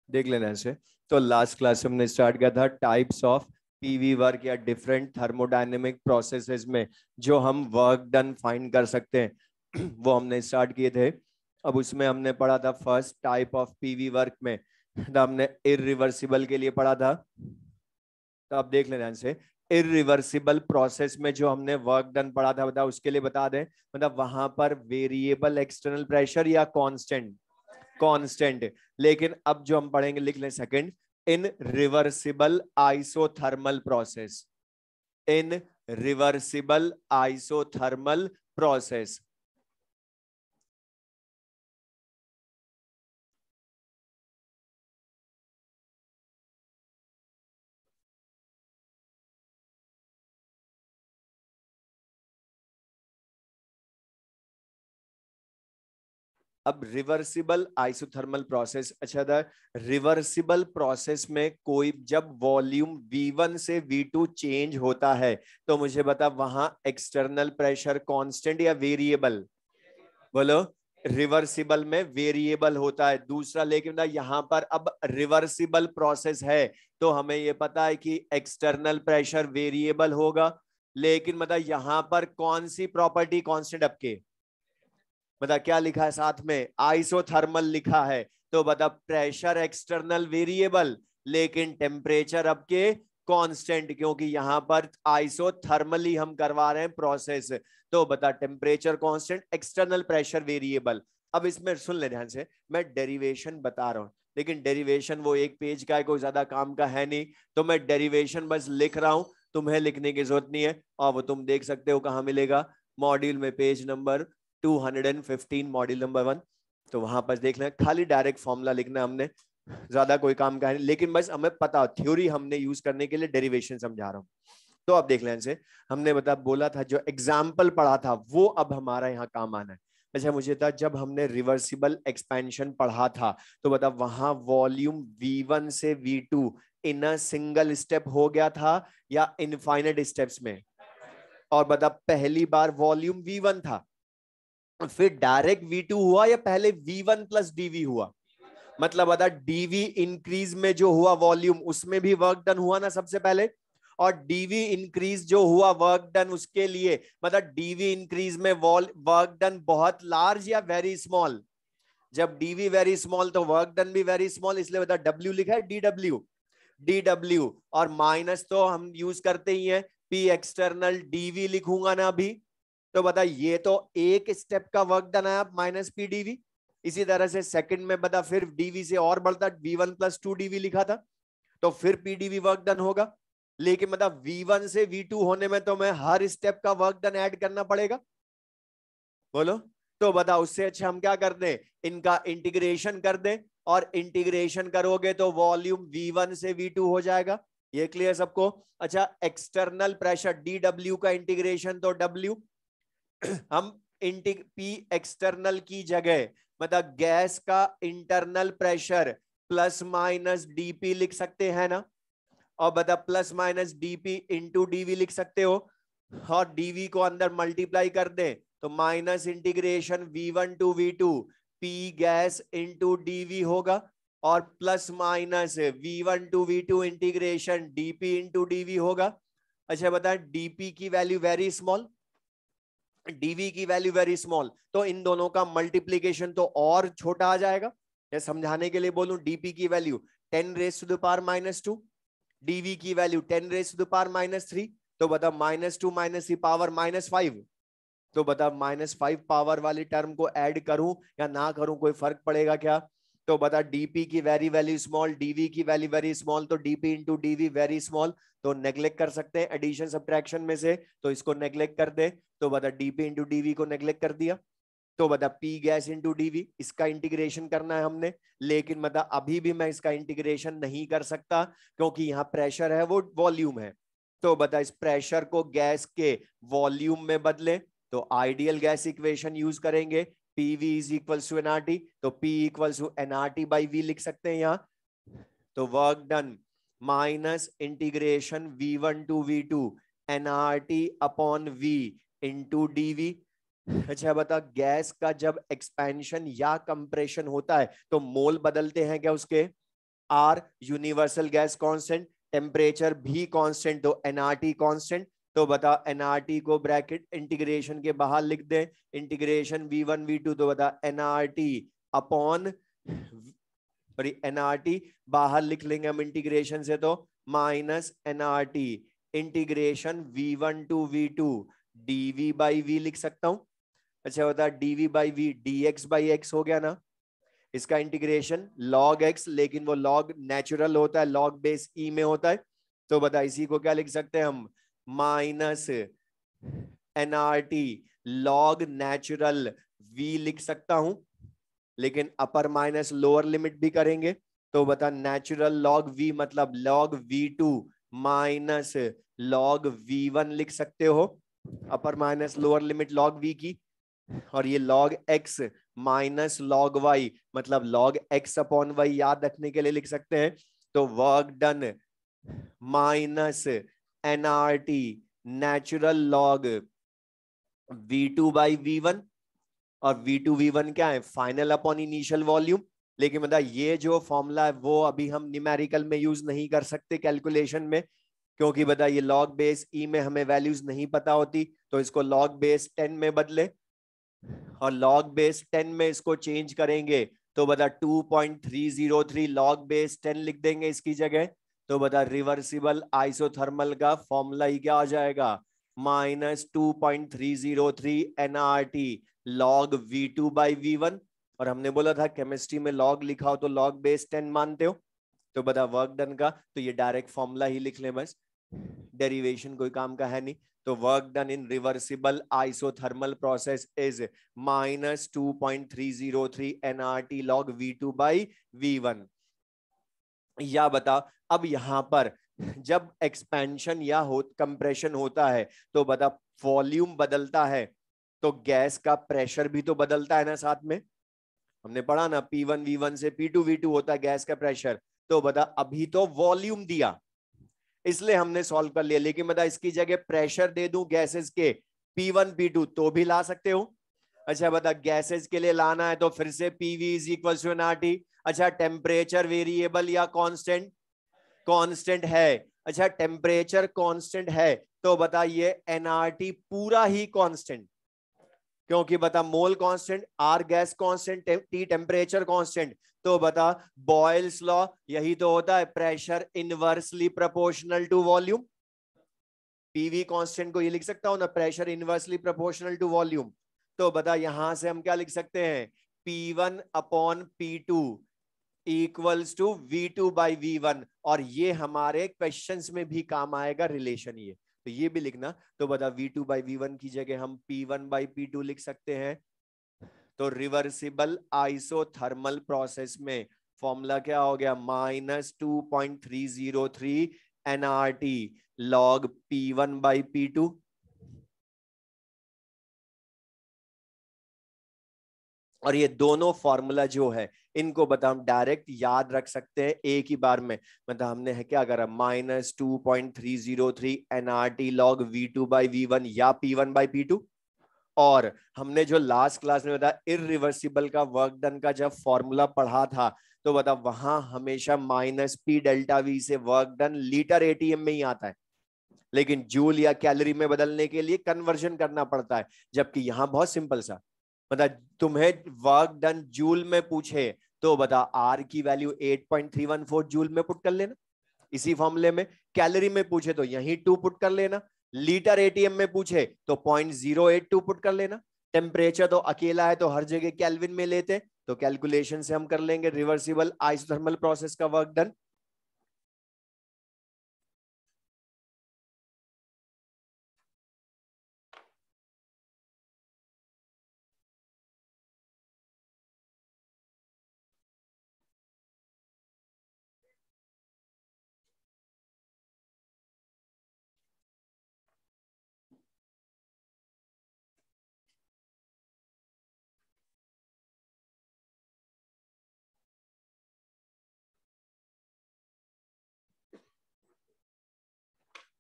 देख लेना ऐसे। तो लास्ट क्लास में हमने स्टार्ट किया था टाइप्स ऑफ पीवी वर्क या डिफरेंट थर्मोडायनेमिक प्रोसेसेस में जो हम वर्क डन फाइंड कर सकते हैं वो हमने स्टार्ट किए थे। अब उसमें हमने पढ़ा था first type of PV work में, तो हमने इरिवर्सिबल के लिए पढ़ा था। तो आप देख लेना से इरिवर्सिबल प्रोसेस में जो हमने वर्क डन पढ़ा था, बता उसके लिए बता दें, मतलब वहां पर वेरिएबल एक्सटर्नल प्रेशर या कांस्टेंट, कांस्टेंट। लेकिन अब जो हम पढ़ेंगे, लिख लें सेकंड, इन रिवर्सिबल आइसोथर्मल प्रोसेस, इन रिवर्सिबल आइसोथर्मल प्रोसेस। अब रिवर्सिबल आइसोथर्मल प्रोसेस, अच्छा था, रिवर्सिबल प्रोसेस में कोई जब वॉल्यूम V1 से V2 चेंज होता है तो मुझे बता वहां एक्सटर्नल प्रेशर कांस्टेंट या वेरिएबल, बोलो। रिवर्सिबल में वेरिएबल होता है दूसरा, लेकिन ना यहां पर अब रिवर्सिबल प्रोसेस है तो हमें यह पता है कि एक्सटर्नल प्रेशर वेरिएबल होगा। लेकिन मतलब यहां पर कौन सी प्रॉपर्टी कांस्टेंट आपके, बता क्या लिखा है साथ में, आइसोथर्मल लिखा है। तो बता प्रेशर एक्सटर्नल वेरिएबल लेकिन टेम्परेचर अब के कांस्टेंट, क्योंकि यहां पर आइसोथर्मली हम करवा रहे हैं प्रोसेस। तो बता temperature constant, external pressure variable. अब इसमें सुन ले ध्यान से, मैं डेरिवेशन बता रहा हूं, लेकिन डेरिवेशन वो एक पेज का है, कोई ज्यादा काम का है नहीं, तो मैं डेरिवेशन बस लिख रहा हूं, तुम्हें लिखने की जरूरत नहीं है। और वो तुम देख सकते हो कहां मिलेगा, मॉड्यूल में पेज नंबर 215 मॉड्यूल नंबर 1। तो वहां पर देख लें, खाली डायरेक्ट फॉर्मूला लिखना, हमने ज्यादा कोई काम का है, लेकिन बस हमें पता थ्योरी हमने यूज करने के लिए डेरिवेशन समझा रहा हूं। तो अब देख लें से, हमने बता बोला था जो एग्जाम्पल पढ़ा था वो अब हमारा यहाँ काम आना है। अच्छा मुझे था जब हमने रिवर्सिबल एक्सपेंशन पढ़ा था तो बता वहां वॉल्यूम V1 से V2 in a single step हो गया था या इनफाइनाइट स्टेप्स में, और बता पहली बार वॉल्यूम V1 था फिर डायरेक्ट V2 हुआ या पहले V1 प्लस DV हुआ, मतलब बता डीवी इंक्रीज में जो हुआ वॉल्यूम उसमें भी वर्क डन हुआ ना सबसे पहले, और डीवी इंक्रीज जो हुआ वर्क डन उसके लिए, मतलब डीवी इंक्रीज में वर्क डन बहुत लार्ज या वेरी स्मॉल, जब डीवी वेरी स्मॉल तो वर्क डन भी वेरी स्मॉल, इसलिए बता डब्ल्यू लिखा है DW, DW। और माइनस तो हम यूज करते ही हैं, P एक्सटर्नल DV लिखूंगा ना अभी, तो बता ये तो एक स्टेप का वर्क डन है, माइनस PDV। इसी तरह से सेकंड में बता फिर डीवी से और बढ़ता, V1 प्लस 2DV लिखा था, तो फिर पीडीवी वर्क डन होगा। लेकिन मतलब V1 से V2 होने में तो मैं हर स्टेप का वर्क डन ऐड करना पड़ेगा, बोलो। तो बताओ उससे अच्छा हम क्या कर दें, इनका इंटीग्रेशन कर दें, और इंटीग्रेशन करोगे तो वॉल्यूम V1 से V2 हो जाएगा। ये क्लियर सबको। अच्छा एक्सटर्नल प्रेशर DW का इंटीग्रेशन तो W, हम पी एक्सटर्नल की जगह मतलब गैस का internal pressure plus minus DP लिख सकते हैं ना, और बता plus minus DP into DV लिख सकते हो, और डीवी को अंदर मल्टीप्लाई कर दे तो minus integration V1 to V2 P gas into DV होगा, और plus minus V1 to V2 integration DP into DV होगा। अच्छा बता डीपी की वैल्यू वेरी स्मॉल, डीवी की वैल्यू वेरी स्मॉल, तो इन दोनों का मल्टीप्लीकेशन तो और छोटा आ जाएगा। या समझाने के लिए बोलूं, डीपी की value 10 raise to the power -2, DV की value 10 raise to the power -3, तो बता -2 माइनस की पावर -5, तो बता -5 पावर वाली टर्म को ऐड करूं या ना करूं कोई फर्क पड़ेगा क्या। तो बता डीपी की वेरी वैल्यू स्मॉल, डीवी की वैल्यू वेरी स्मॉल, तो DP into DV very small, तो नेग्लेक्ट कर सकते हैं एडिशन सब्ट्रैक्शन में से, तो इसको नेग्लेक्ट कर दे। तो बता डीपी इंटू डीवी को नेग्लेक्ट कर दिया, तो बता पी गैस इंटू डीवी, इसका इंटीग्रेशन करना है हमने। लेकिन मतलब अभी भी मैं इसका इंटीग्रेशन नहीं कर सकता क्योंकि यहाँ प्रेशर है वो वॉल्यूम है। तो बता इस प्रेशर को गैस के वॉल्यूम में बदले तो आइडियल गैस इक्वेशन यूज करेंगे, PV is equal to NRT, तो P equal to NRT by V लिख सकते हैं यहाँ। तो work done minus integration V1 to V2 NRT upon V into DV. अच्छा बता गैस का जब एक्सपेंशन या कंप्रेशन होता है तो मोल बदलते हैं क्या उसके, R universal gas constant, temperature भी कांस्टेंट, तो एनआरटी कांस्टेंट। तो बता एनआरटी को ब्रैकेट इंटीग्रेशन के बाहर लिख दे, इंटीग्रेशन V1 V2, तो बता एनआरटी अपॉन, सॉरी एनआरटी बाहर लिख लेंगे हम इंटीग्रेशन से, तो minus NRT integration V1 to V2 dV by V लिख सकता हूं। अच्छा बता dV by V dx by x हो गया ना, इसका इंटीग्रेशन log x, लेकिन वो log नेचुरल होता है, log बेस e में होता है, तो बता इसी को क्या लिख सकते हैं हम, minus NRT log natural v लिख सकता हूं, लेकिन अपर माइनस लोअर लिमिट भी करेंगे, तो बता नेचुरल log v मतलब log v2 minus log v1 लिख सकते हो, अपर minus lower limit log v की, और ये log x minus log y मतलब log x अपॉन y याद रखने के लिए लिख सकते हैं, तो work done minus NRT natural log V2 by V1, और V2 V1 क्या है, फाइनल अपॉन इनिशियल वॉल्यूम। लेकिन बता ये जो फॉर्मूला है वो अभी हम न्यूमेरिकल में यूज नहीं कर सकते कैलकुलेशन में, क्योंकि बता ये लॉग बेस ई में हमें वैल्यूज नहीं पता होती, तो इसको लॉग बेस 10 में बदले, और लॉग बेस 10 में इसको चेंज करेंगे, तो बता 2.303 लॉग बेस 10 लिख देंगे इसकी जगह, तो बता रिवर्सिबल आइसोथर्मल का फॉर्मूला ही क्या आ जाएगा, -2.303 NRT log V2 by V1, और हमने बोला था केमिस्ट्री में लॉग लिखा हो तो लॉग बेस 10 मानते हो, तो बता वर्क डन का, तो ये डायरेक्ट फॉर्मूला ही लिख ले बस, डेरिवेशन कोई काम का है नहीं, तो work done in reversible isothermal process is -2.303 NRT log V2 by V1। या बता अब यहां पर जब एक्सपेंशन या कंप्रेशन होता है, तो बता वॉल्यूम बदलता है तो गैस का प्रेशर भी तो बदलता है ना साथ में, हमने पढ़ा ना P1 V1 से P2 V2 होता है गैस का प्रेशर, तो बता अभी तो वॉल्यूम दिया इसलिए हमने सॉल्व कर लिया, लेकिन बता इसकी जगह प्रेशर दे दूं गैसेस के P1 P2 तो भी ला सकते हो। अच्छा बता गैसेस के लिए लाना है तो फिर से PV is equal to NRT. अच्छा टेम्परेचर वेरिएबल या कांस्टेंट, कांस्टेंट है। अच्छा टेम्परेचर कांस्टेंट है तो बता ये एनआरटी पूरा ही कांस्टेंट, क्योंकि बता mole constant, R gas constant, T temperature constant, तो बता बॉयल्स लॉ यही तो होता है, pressure inversely proportional to volume. PV constant को ये लिख सकता हूं ना, pressure inversely proportional to volume, तो बता यहां से हम क्या लिख सकते हैं, P1 upon P2 equals to V2 by V1, और ये हमारे क्वेश्चंस में भी काम आएगा रिलेशन ये, तो ये भी लिखना, तो बता V2 बाई V1 की जगह हम P1 बाई P2 लिख सकते हैं। तो रिवर्सिबल आइसोथर्मल प्रोसेस में फॉर्मूला क्या हो गया, -2.303 NRT log P1 by P2, और ये दोनों फॉर्मूला जो है इनको बता हम डायरेक्ट याद रख सकते हैं एक ही बार में, मतलब हमने है क्या करा, -2.303 NRT log V2 by V1 या P1 बाई P2, और हमने जो लास्ट क्लास में बताया इरिवर्सिबल का वर्क डन का जब फॉर्मूला पढ़ा था, तो बता वहां हमेशा -P डेल्टा V से वर्क डन लीटर एटीएम में ही आता है, लेकिन जूल या कैलोरी में बदलने के लिए कन्वर्जन करना पड़ता है, जबकि यहां बहुत सिंपल सा, बता तुम्हें वर्क डन जूल में पूछे तो बता आर की वैल्यू 8.314 जूल में पुट कर लेना इसी फॉर्मूले में, कैलोरी में पूछे तो यही 2 पुट कर लेना, लीटर एटीएम में पूछे तो 0.082 पुट कर लेना, टेम्परेचर तो अकेला है तो हर जगह केल्विन में लेते, तो कैलकुलेशन से हम कर लेंगे रिवर्सिबल आइसोथर्मल प्रोसेस का वर्क डन।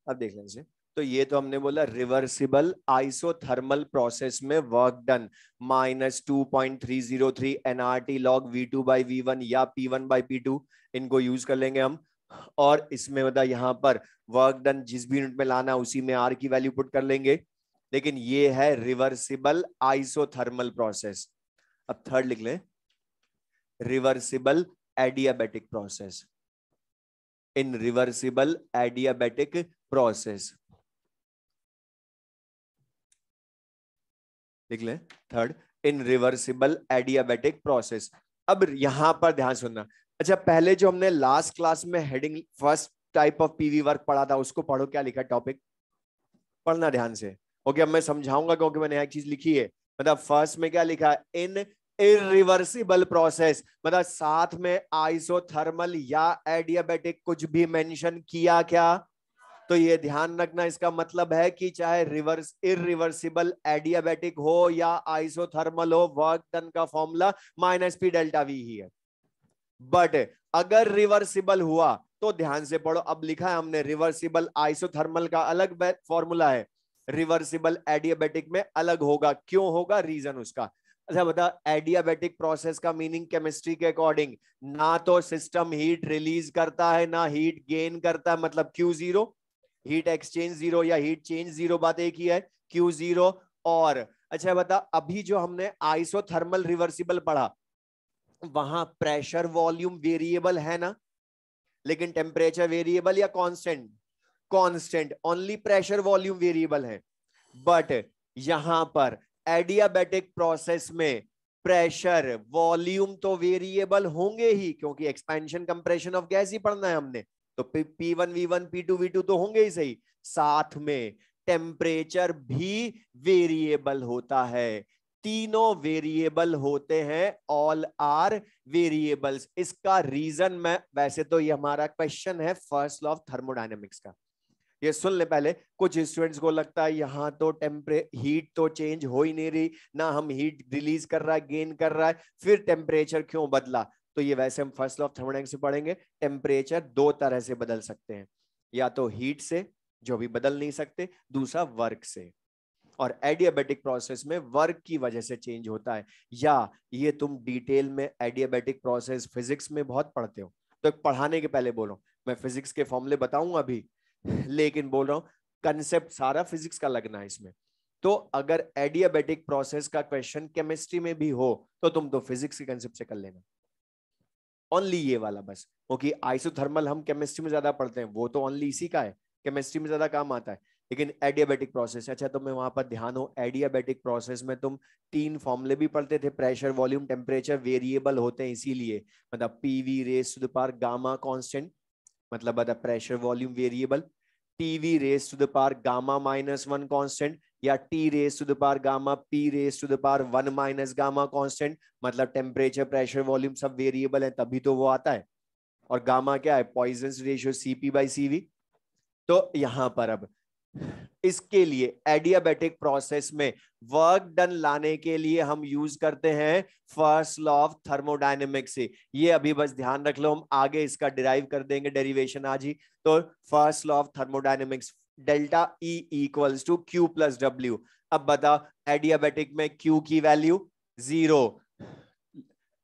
अब देख लेंगे, तो ये तो हमने बोला रिवर्सिबल आइसोथर्मल प्रोसेस में work done -2.303 nRT log V2 by V1 या P1 by P2, इनको यूज कर लेंगे हम। और इसमें बता यहाँ पर वर्क डन जिस भी यूनिट में लाना उसी में R की वैल्यू पुट कर लेंगे। लेकिन ये है रिवर्सिबल आइसोथर्मल प्रोसेस। अब थर्ड लिख लें, रिवर्सिबल एडियाबैटिक प्रोसेस। इन रिवर्सिबल एडियाबैटिक प्रोसेस लिख लें थर्ड, इन रिवर्सिबल एडियाबैटिक प्रोसेस। अब यहां पर ध्यान सुनना। अच्छा, पहले जो हमने लास्ट क्लास में heading first type of PV work पढ़ा था, उसको पढ़ो, क्या लिखा टॉपिक, पढ़ना ध्यान से। ओके, अब मैं समझाऊंगा क्योंकि मैंने एक चीज लिखी है। मतलब फर्स्ट में क्या लिखा है, इन इरिवर्सिबल प्रोसेस, मतलब साथ में आइसोथर्मल या एडियाबैटिक कुछ भी मेंशन किया क्या, तो ये ध्यान रखना। इसका मतलब है कि चाहे रिवर्स इरिवर्सिबल एडियाबैटिक हो या आइसोथर्मल हो, वर्क डन का फॉर्मूला -P डेल्टा वी ही है। बट अगर रिवर्सिबल हुआ तो ध्यान से पढ़ो, अब लिखा है हमने रिवर्सिबल आइसोथर्मल का अलग फॉर्मूला है, रिवर्सिबल एडियाबैटिक में अलग होगा। क्यों होगा, रीजन उसका। अच्छा बता, एडियाबैटिक प्रोसेस का मीनिंग केमिस्ट्री के अकॉर्डिंग, ना तो सिस्टम हीट रिलीज करता है ना हीट गेन करता है, मतलब Q0, हीट एक्सचेंज जीरो या हीट चेंज जीरो, बात एक ही है, Q0। और अच्छा बता, अभी जो हमने आइसोथर्मल रिवर्सिबल पढ़ा, वहां प्रेशर वॉल्यूम वेरिएबल है ना, लेकिन टेम्परेचर वेरिएबल या constant, constant, only pressure volume variable है। बट यहां पर एडियाबैटिक प्रोसेस में प्रेशर वॉल्यूम तो वेरिएबल होंगे ही, क्योंकि एक्सपेंशन कंप्रेशन ऑफ गैस ही पढ़ना है हमने, तो P1 V1 P2 V2 तो होंगे ही सही, साथ में टेम्परेचर भी वेरिएबल होता है। तीनों वेरिएबल होते हैं, ऑल आर वेरिएबल्स। इसका रीजन मैं, वैसे तो ये हमारा क्वेश्चन है फर्स्ट लॉ ऑफ थर्मोडायनेमिक्स का, ये सुन ले पहले। कुछ स्टूडेंट्स को लगता है यहाँ तो हीट तो चेंज हो ही नहीं रही ना, हम हीट रिलीज कर रहा है गेन कर रहा है, फिर टेम्परेचर क्यों बदला। तो ये वैसे हम फर्स्ट लॉ ऑफ थर्मोडायनेमिक्स से पढ़ेंगे, टेम्परेचर दो तरह से बदल सकते हैं, या तो हीट से जो भी बदल नहीं सकते, दूसरा वर्क से। और एडियाबैटिक प्रोसेस में वर्क की वजह से चेंज होता है। या ये तुम डिटेल में एडियाबैटिक प्रोसेस फिजिक्स में बहुत पढ़ते हो, तो पढ़ाने के पहले बोलो, मैं फिजिक्स के फॉर्मूले बताऊंगा अभी, लेकिन बोल रहा हूं कंसेप्ट सारा फिजिक्स का लगना है इसमें। तो अगर एडियाबैटिक प्रोसेस का क्वेश्चन केमिस्ट्री में भी हो तो तुम तो फिजिक्स के कंसेप्ट से कर लेना, ओनली ये वाला बस। क्योंकि आइसोथर्मल हम केमिस्ट्री में ज्यादा पढ़ते हैं, वो तो ओनली इसी का है, केमिस्ट्री में ज्यादा काम आता है। लेकिन एडियाबैटिक प्रोसेस, अच्छा तो मैं वहां पर ध्यान हो, एडियाबैटिक प्रोसेस में तुम तीन फॉर्मूले भी पढ़ते थे, प्रेशर वॉल्यूम टेम्परेचर वेरिएबल होते हैं इसीलिए, मतलब PV raise to the power gamma constant, मतलब बता pressure volume variable, TV raise to the power gamma -1 constant, या T raise to the power gamma P raise to the power 1 minus gamma constant, मतलब temperature pressure volume सब variable है तभी तो वो आता है। और गामा क्या है, पॉइजन्स रेशियो CP/CV। तो यहां पर अब इसके लिए एडियाबैटिक प्रोसेस में वर्क डन लाने के लिए हम यूज करते हैं फर्स्ट लॉ ऑफ थर्मोडायनेमिक्स से। ये अभी बस ध्यान रख लो, हम आगे इसका डिराइव कर देंगे, डेरिवेशन आज ही। तो first law of thermodynamics, delta E equals to Q plus W। अब बताओ एडियाबैटिक में Q की वैल्यू 0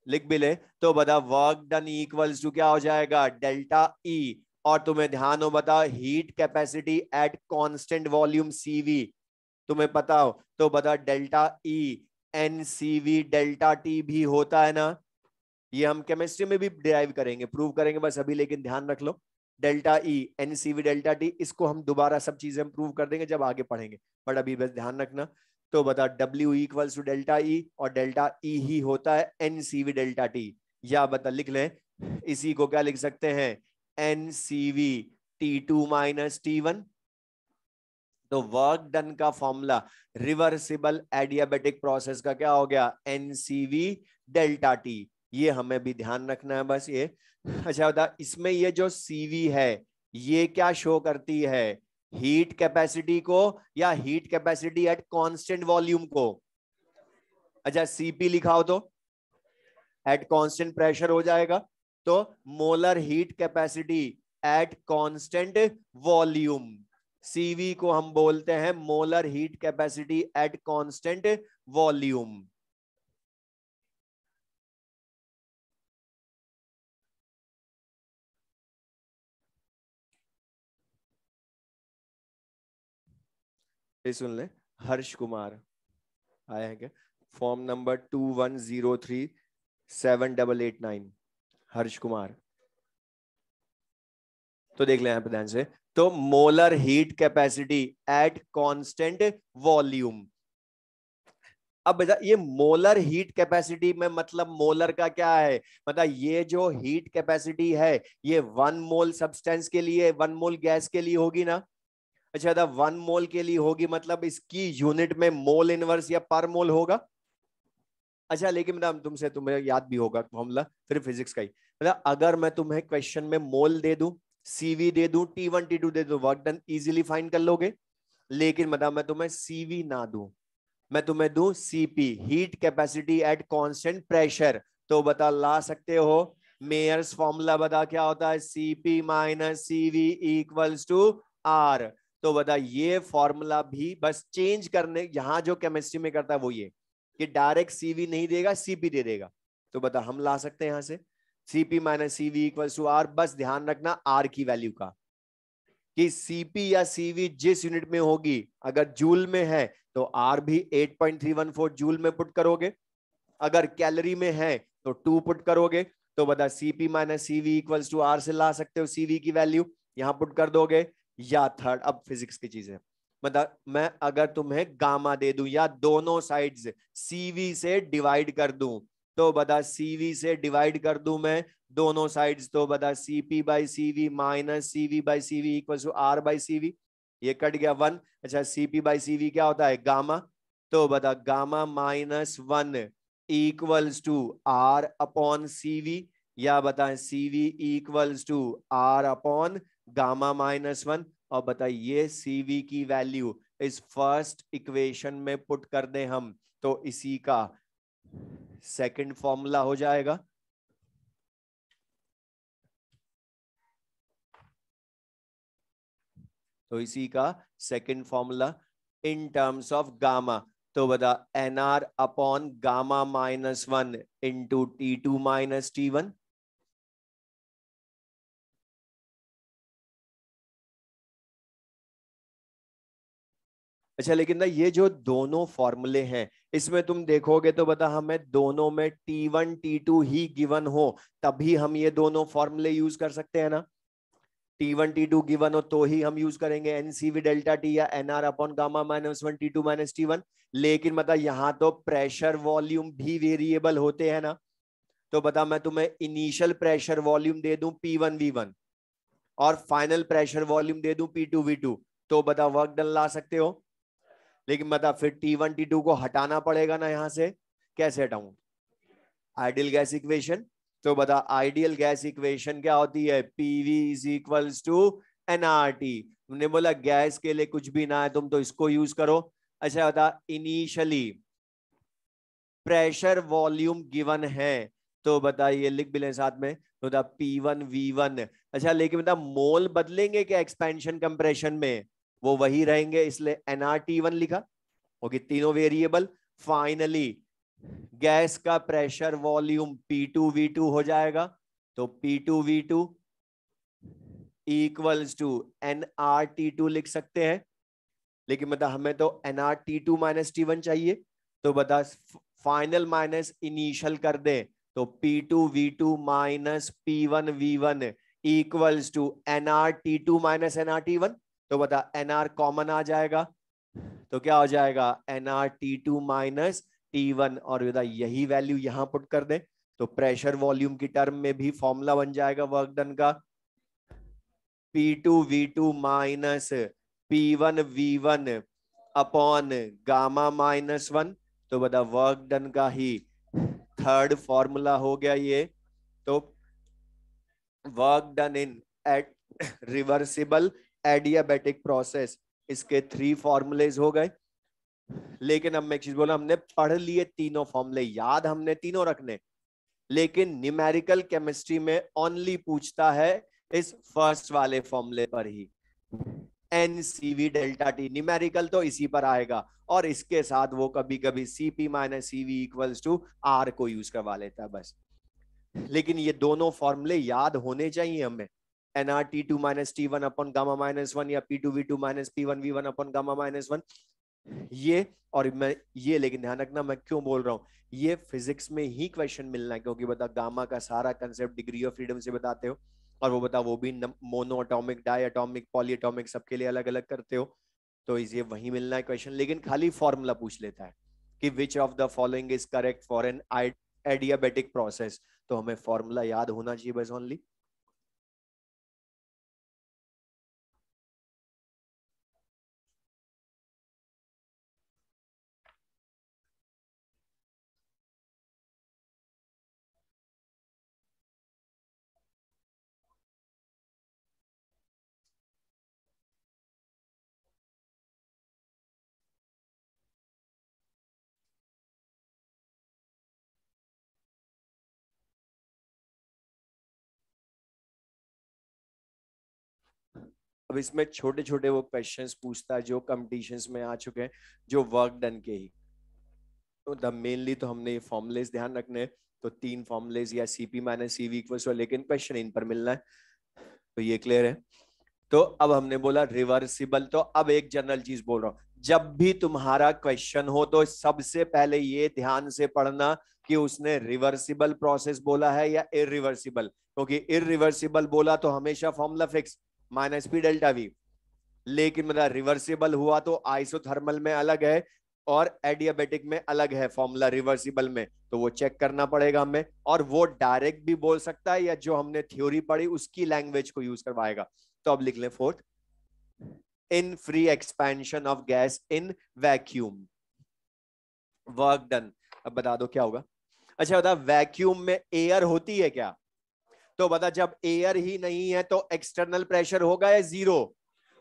लिख भी ले, तो बता वर्क डन इक्वल्स टू क्या हो जाएगा, डेल्टा E। और तुम्हें ध्यान हो, बताओ heat capacity at constant volume CV तुम्हें पता हो तो बता, delta E NCV delta T भी होता है ना। ये हम केमिस्ट्री में भी डिराइव करेंगे, प्रूव करेंगे बस अभी, लेकिन ध्यान रख लो, delta E NCV delta T, इसको हम दोबारा सब चीजें प्रूव कर देंगे जब आगे पढ़ेंगे, बट अभी बस ध्यान रखना। तो बता W equals to delta E, और डेल्टा E ही होता है NCV डेल्टा T। या बता लिख लें, इसी को क्या लिख सकते हैं, NCV T2 माइनस T1। तो वर्क डन का फॉर्मूला रिवर्सिबल एडियाबैटिक प्रोसेस का क्या हो गया, NCV डेल्टा T। ये हमें भी ध्यान रखना है बस ये। अच्छा बता, इसमें ये जो CV है ये क्या शो करती है, हीट कैपेसिटी को या heat capacity at constant volume को। अच्छा CP लिखा हो तो एट कांस्टेंट प्रेशर हो जाएगा, तो molar heat capacity at constant volume. CV को हम बोलते हैं molar heat capacity at constant volume. सुन ले, हर्ष कुमार आया है क्या? Form number 21037889, Harsh Kumar. तो देख ले यहां पे ध्यान से, तो molar heat capacity at constant volume. अब बेटा ये मोलर हीट कैपेसिटी में मतलब मोलर का क्या है, मतलब ये जो हीट कैपेसिटी है ये 1 मोल सब्सटेंस के लिए, 1 मोल गैस के लिए होगी ना। अच्छा था 1 मोल के लिए होगी, मतलब इसकी यूनिट में मोल इनवर्स या पर मोल होगा। अच्छा लेकिन मतलब तुमसे तुम्हें याद भी होगा फॉर्मूला फिर फिजिक्स का ही, मतलब अगर मैं तुम्हें क्वेश्चन में मोल दे दूं, सीवी दे दूं, T1 T2 दे दूं, वर्क डन इजीली फाइंड कर लोगे। लेकिन मतलब मैं तुम्हें सीवी ना दूं, मैं तुम्हें दूं CP, heat capacity at constant pressure, तो बता ला सकते हो। मेयर्स फॉर्मूला बता क्या होता है, CP minus CV equals to R. तो बता ये फॉर्मूला भी बस चेंज करने, यहां जो केमिस्ट्री में करता है वो ये कि डायरेक्ट सीवी नहीं देगा सीपी दे देगा। तो बता हम ला सकते हैं यहां से CP minus CV equals to R. बस ध्यान रखना आर की वैल्यू का, कि सीपी या सीवी जिस यूनिट में होगी, अगर जूल में है तो आर भी 8.314 जूल में पुट करोगे, अगर कैलोरी में है तो 2 पुट करोगे। तो बता CP minus CV equals to R से ला सकते हो सीवी की वैल्यू, यहां पुट कर दोगे। या थर्ड, अब फिजिक्स की चीजें, मतलब मैं अगर तुम्हें गामा दे दूं या दोनों साइड्स सीवी से डिवाइड कर दूं, तो बता सीवी से डिवाइड कर दूं मैं दोनों साइड्स, तो बता CP by CV minus CV by CV equal to R by CV, ये कट गया 1। अच्छा सीपी बाई सीवी क्या होता है, गामा, तो बता gamma minus 1 equals to R upon CV, या बताएं CV equals to R upon gamma minus 1। और बताइए सीवी की वैल्यू इस फर्स्ट इक्वेशन में पुट कर दें हम, तो इसी का सेकंड फॉर्मूला हो जाएगा। तो इसी का second formula in terms of gamma, तो बता N R upon gamma minus 1 into T2 minus T1। अच्छा लेकिन ना ये जो दोनों फॉर्मूले हैं इसमें तुम देखोगे तो बता हमें दोनों में T1 T2 ही गिवन हो तभी हम ये दोनों फॉर्मूले यूज कर सकते हैं ना। T1 T2 गिवन हो तो ही हम यूज करेंगे एनसीवी डेल्टा टी या NR upon gamma minus 1 T2 minus T1। लेकिन बता यहाँ तो प्रेशर वॉल्यूम भी वेरिएबल होते हैं ना। तो बता मैं तुम्हें इनिशियल प्रेशर वॉल्यूम दे दूं P1 V1 और फाइनल प्रेशर वॉल्यूम दे दूं P2 V2, तो बता वर्क डन ला सकते हो। लेकिन बता फिर T1 T2 को हटाना पड़ेगा ना यहाँ से, कैसे हटाऊं, आइडियल गैस इक्वेशन। तो बता आइडियल गैस इक्वेशन क्या होती है, PV is equals to NRT. तुमने बोला गैस के लिए कुछ भी ना है तुम तो इसको यूज करो। अच्छा बता इनिशियली प्रेशर वॉल्यूम गिवन है, तो बताइए लिख भी लें साथ में, तो बता P1 V1। अच्छा लेकिन बता मोल बदलेंगे क्या एक्सपेंशन कंप्रेशन में, वो वही रहेंगे इसलिए NRT1 लिखा, होगी तीनों वेरिएबल। फाइनली गैस का प्रेशर वॉल्यूम P2 V2 हो जाएगा, तो P2 V2 equals to NRT2 लिख सकते हैं। लेकिन बता हमें तो NRT2 माइनस T1 चाहिए, तो बता फाइनल माइनस इनिशियल कर दे, तो P2 V2 minus P1 V1 equals to NRT2 minus NRT1। तो बता NR कॉमन आ जाएगा, तो क्या हो जाएगा NRT2 माइनस T1, और बता यही वैल्यू यहां पुट कर दे, तो प्रेशर वॉल्यूम की टर्म में भी फॉर्मूला बन जाएगा वर्क डन का, P2 V2 minus P1 V1 upon gamma minus 1। तो बता वर्क डन का ही थर्ड फॉर्मूला हो गया ये। तो work done in at reversible adiabatic process, इसके 3 फॉर्मूलेज हो गए। लेकिन अब मैं एक चीज बोला, हमने पढ़ लिए तीनों फॉर्मूले, याद हमने तीनों रखने, लेकिन न्यूमेरिकल केमिस्ट्री में ओनली पूछता है इस फर्स्ट वाले फॉर्मूले पर ही। NCV डेल्टा टी, न्यूमेरिकल तो इसी पर आएगा, और इसके साथ वो कभी कभी CP minus CV equals to R को यूज करवा लेता है बस। लेकिन ये दोनों फॉर्मूले याद होने चाहिए हमें, NRT2 minus T1 upon gamma minus 1 या P2V2 minus P1V1 upon gamma minus 1, ये और मैं ये, लेकिन ध्यान रखना मैं क्यों बोल रहा हूं, ये फिजिक्स में ही क्वेश्चन मिलना है, क्योंकि बता गामा का सारा कंसेप्ट डिग्री ऑफ फ्रीडम से बताते हो, और वो बता वो भी monoatomic, diatomic, polyatomic सबके लिए अलग अलग करते हो, तो ये वही मिलना है क्वेश्चन। लेकिन खाली फॉर्मूला पूछ लेता है कि which of the following is correct for an adiabatic process, तो हमें फॉर्मूला याद होना चाहिए बस ओनली। अब इसमें छोटे छोटे वो क्वेश्चंस पूछता है जो कंपटीशंस में आ चुके हैं, जो वर्क डन के ही, तो द मेनली तो हमने ये फॉर्मुलेस ध्यान रखने हैं, तो 3 फॉर्मुलेस या CP माइनस CV इक्वल्स, लेकिन क्वेश्चन इन पर मिलना है, तो ये क्लियर है। तो अब हमने बोला रिवर्सिबल, तो अब एक जनरल चीज बोल रहा हूं, जब भी तुम्हारा क्वेश्चन हो तो सबसे पहले ये ध्यान से पढ़ना कि उसने रिवर्सिबल प्रोसेस बोला है या इरिवर्सिबल, क्योंकि इरिवर्सिबल बोला तो हमेशा formula fix minus P delta V, लेकिन मतलब रिवर्सिबल हुआ तो आइसोथर्मल में अलग है और एडियाबेटिक में अलग है फॉर्मूला रिवर्सिबल में, तो वो चेक करना पड़ेगा हमें, और वो डायरेक्ट भी बोल सकता है या जो हमने थ्योरी पढ़ी उसकी लैंग्वेज को यूज करवाएगा। तो अब लिख लें fourth, in free expansion of gas in vacuum, work done. अब बता दो क्या होगा। अच्छा बता, वैक्यूम में एयर होती है क्या, तो बता जब एयर ही नहीं है तो एक्सटर्नल प्रेशर होगा या जीरो,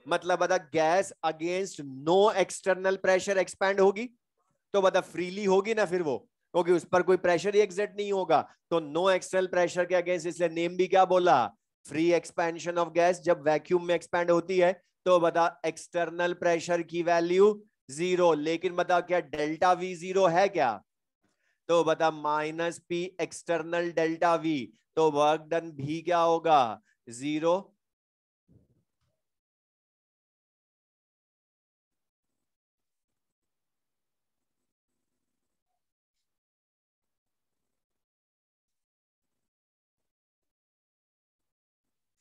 मतलब बता gas against no external pressure expand होगी, तो बता फ्रीली होगी ना फिर वो, क्योंकि उस पर कोई प्रेशर ही एग्जर्ट नहीं होगा, तो नो एक्सटर्नल प्रेशर के अगेंस्ट, इसलिए नेम भी क्या बोला, फ्री एक्सपेंशन ऑफ गैस। जब वैक्यूम में एक्सपैंड होती है तो बता एक्सटर्नल प्रेशर की वैल्यू जीरो, लेकिन बता क्या डेल्टा V जीरो है क्या, तो बता minus P external delta V, तो वर्क डन भी क्या होगा, जीरो।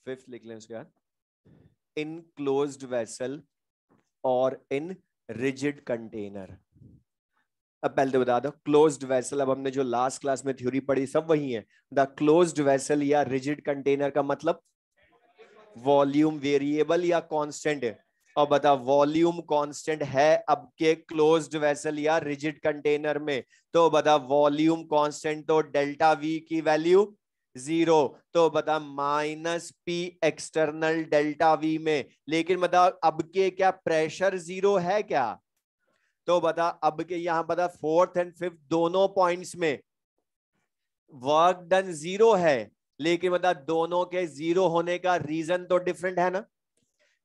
फिफ्थ लिख लें उसके बाद, इन क्लोज्ड वेसल और इन रिजिड कंटेनर। अब पहले तो बता दो क्लोज्ड वेसल, अब हमने जो लास्ट क्लास में थ्योरी पढ़ी सब वही है, द क्लोज्ड वेसल या रिजिड कंटेनर का मतलब वॉल्यूम वेरिएबल या कांस्टेंट है, और बता वॉल्यूम कांस्टेंट है अब के क्लोज्ड वेसल या रिजिड कंटेनर में, तो बता वॉल्यूम कांस्टेंट तो डेल्टा V की वैल्यू जीरो, तो बता minus P external delta V में, लेकिन बता अब के क्या प्रेशर जीरो है क्या, तो बता अब के यहां बता फोर्थ एंड फिफ्थ दोनों पॉइंट्स में वर्क डन जीरो है, लेकिन बता दोनों के जीरो होने का रीजन तो डिफरेंट है ना,